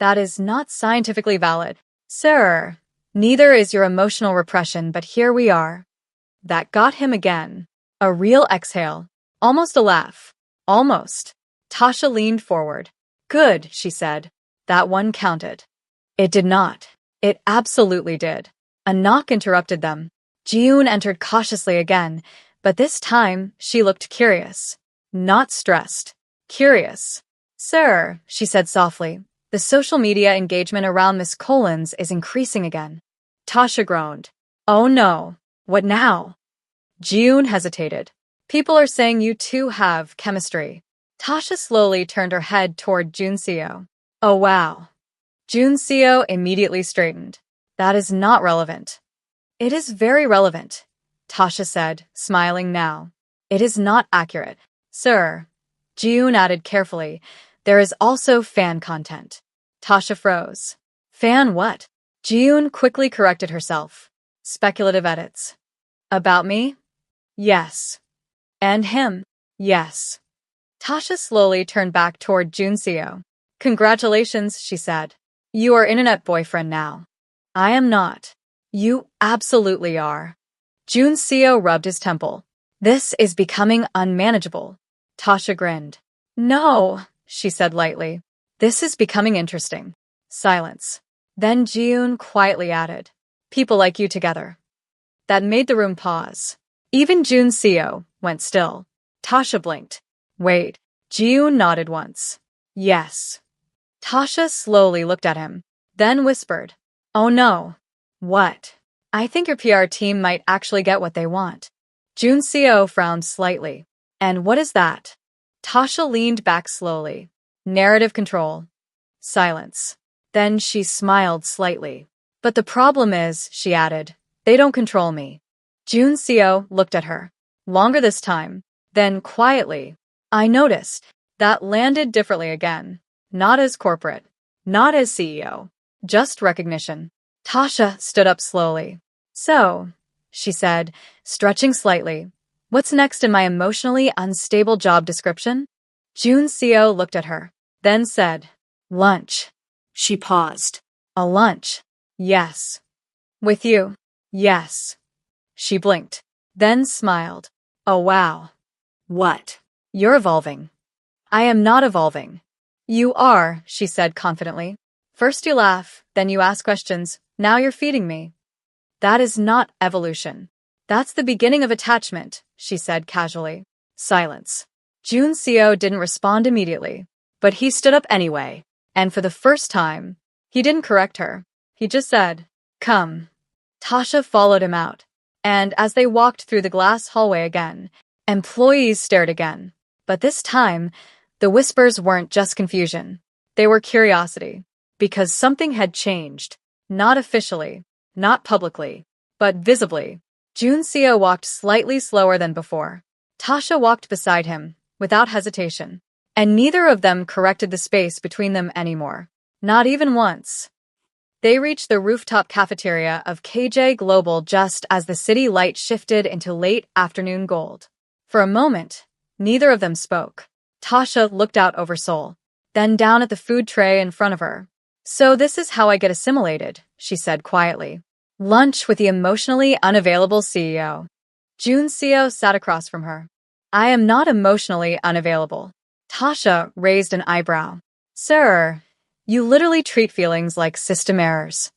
That is not scientifically valid. Sir, neither is your emotional repression, but here we are. That got him again. A real exhale. Almost a laugh. Almost. Tasha leaned forward. Good, she said. That one counted. It did not. It absolutely did. A knock interrupted them. Jiyoon entered cautiously again, but this time she looked curious. Not stressed. Curious. Sir, she said softly, the social media engagement around Miss Collins is increasing again. Tasha groaned. Oh no. What now? Jiyoon hesitated. People are saying you two have chemistry. Tasha slowly turned her head toward Junseo. Oh wow. Junseo immediately straightened. That is not relevant. It is very relevant, Tasha said, smiling now. It is not accurate. Sir, Jiyoon added carefully, there is also fan content. Tasha froze. Fan what? Jiyoon quickly corrected herself. Speculative edits. About me? Yes. And him? Yes. Tasha slowly turned back toward Junseo. Congratulations, she said. You are internet boyfriend now. I am not. You absolutely are. Junseo rubbed his temple. This is becoming unmanageable. Tasha grinned. No, she said lightly. This is becoming interesting. Silence. Then Jiyoon quietly added, people like you together. That made the room pause. Even Junseo went still. Tasha blinked. Wait. Jiyoon nodded once. Yes. Tasha slowly looked at him, then whispered, oh no. What? I think your PR team might actually get what they want. Junseo frowned slightly. And what is that? Tasha leaned back slowly. Narrative control. Silence. Then she smiled slightly. But the problem is, she added, they don't control me. Junseo looked at her. Longer this time. Then quietly. I noticed. That landed differently again. Not as corporate. Not as CEO. Just recognition. Tasha stood up slowly. So, she said, stretching slightly, what's next in my emotionally unstable job description? Junseo looked at her, then said, lunch. She paused. A lunch. Yes. With you. Yes. She blinked, then smiled. Oh wow. What? You're evolving. I am not evolving. You are, she said confidently. First you laugh, then you ask questions, now you're feeding me. That is not evolution. That's the beginning of attachment, she said casually. Silence. Junseo didn't respond immediately, but he stood up anyway, and for the first time, he didn't correct her. He just said, come. Tasha followed him out, and as they walked through the glass hallway again, employees stared again. But this time, the whispers weren't just confusion. They were curiosity. because something had changed. Not officially, not publicly, but visibly. Junseo walked slightly slower than before. Tasha walked beside him, without hesitation. And neither of them corrected the space between them anymore. Not even once. They reached the rooftop cafeteria of KJ Global just as the city light shifted into late afternoon gold. For a moment, neither of them spoke. Tasha looked out over Seoul, then down at the food tray in front of her. "So this is how I get assimilated," she said quietly. "Lunch with the emotionally unavailable CEO. Junseo sat across from her. "I am not emotionally unavailable." Tasha raised an eyebrow. "Sir, you literally treat feelings like system errors."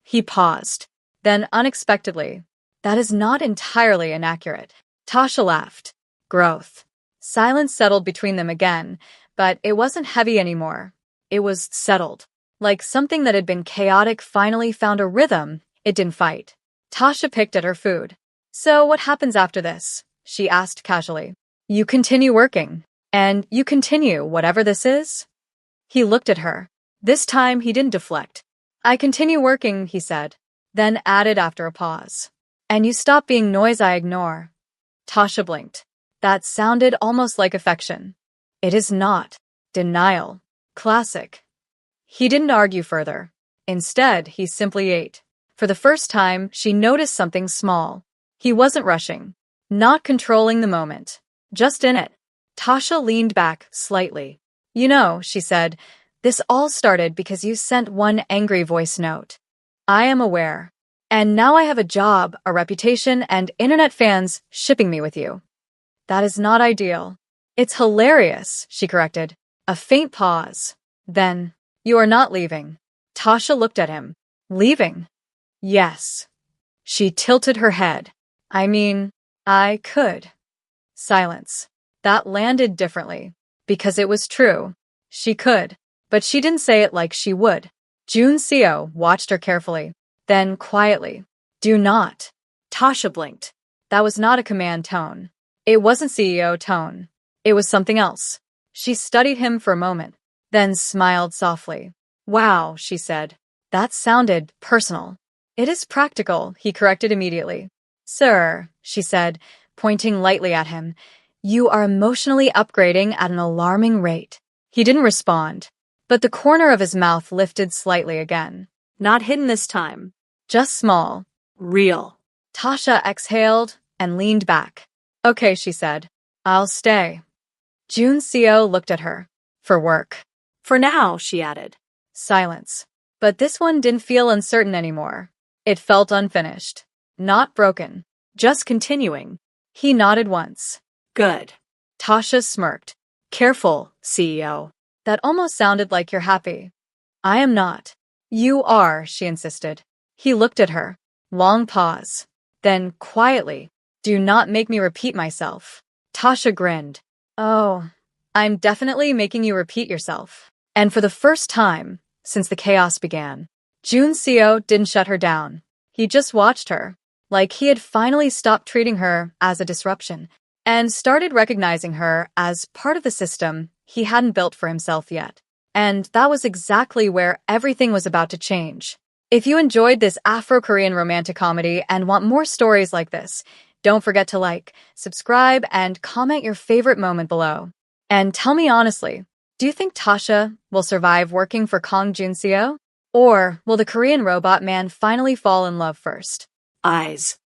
He paused. Then, unexpectedly, "That is not entirely inaccurate." Tasha laughed. Growth. Silence settled between them again, but it wasn't heavy anymore. It was settled. Like something that had been chaotic finally found a rhythm. It didn't fight. Tasha picked at her food. "So what happens after this?" she asked casually. "You continue working. And you continue whatever this is?" He looked at her. This time he didn't deflect. "I continue working," he said, then added after a pause. "And you stop being noise I ignore." Tasha blinked. That sounded almost like affection. It is not. Denial. Classic. He didn't argue further. Instead, he simply ate. For the first time, she noticed something small. He wasn't rushing. Not controlling the moment. Just in it. Tasha leaned back slightly. "You know," she said, "this all started because you sent one angry voice note. I am aware. And now I have a job, a reputation, and internet fans shipping me with you. That is not ideal." "It's hilarious," she corrected. A faint pause. Then, "You are not leaving." Tasha looked at him. "Leaving?" "Yes." She tilted her head. "I mean, I could." Silence. That landed differently. Because it was true. She could. But she didn't say it like she would. Junseo watched her carefully. Then, quietly, "Do not." Tasha blinked. That was not a command tone. It wasn't CEO tone. It was something else. She studied him for a moment, then smiled softly. "Wow," she said. "That sounded personal." "It is practical," he corrected immediately. "Sir," she said, pointing lightly at him, "you are emotionally upgrading at an alarming rate." He didn't respond, but the corner of his mouth lifted slightly again. Not hidden this time. Just small. Real. Tasha exhaled and leaned back. "Okay," she said. "I'll stay." Junseo looked at her. "For work." For now, she added. Silence. But this one didn't feel uncertain anymore. It felt unfinished. Not broken. Just continuing. He nodded once. Good. Tasha smirked. "Careful, CEO." That almost sounded like you're happy. "I am not." "You are," she insisted. He looked at her. Long pause. Then, quietly, "Do not make me repeat myself." Tasha grinned. "Oh, I'm definitely making you repeat yourself." And for the first time, since the chaos began, Junseo didn't shut her down. He just watched her, like he had finally stopped treating her as a disruption, and started recognizing her as part of the system he hadn't built for himself yet. And that was exactly where everything was about to change. If you enjoyed this Afro-Korean romantic comedy and want more stories like this, don't forget to like, subscribe, and comment your favorite moment below. And tell me honestly, do you think Tasha will survive working for Kang Junseo? Or will the Korean robot man finally fall in love first? Eyes.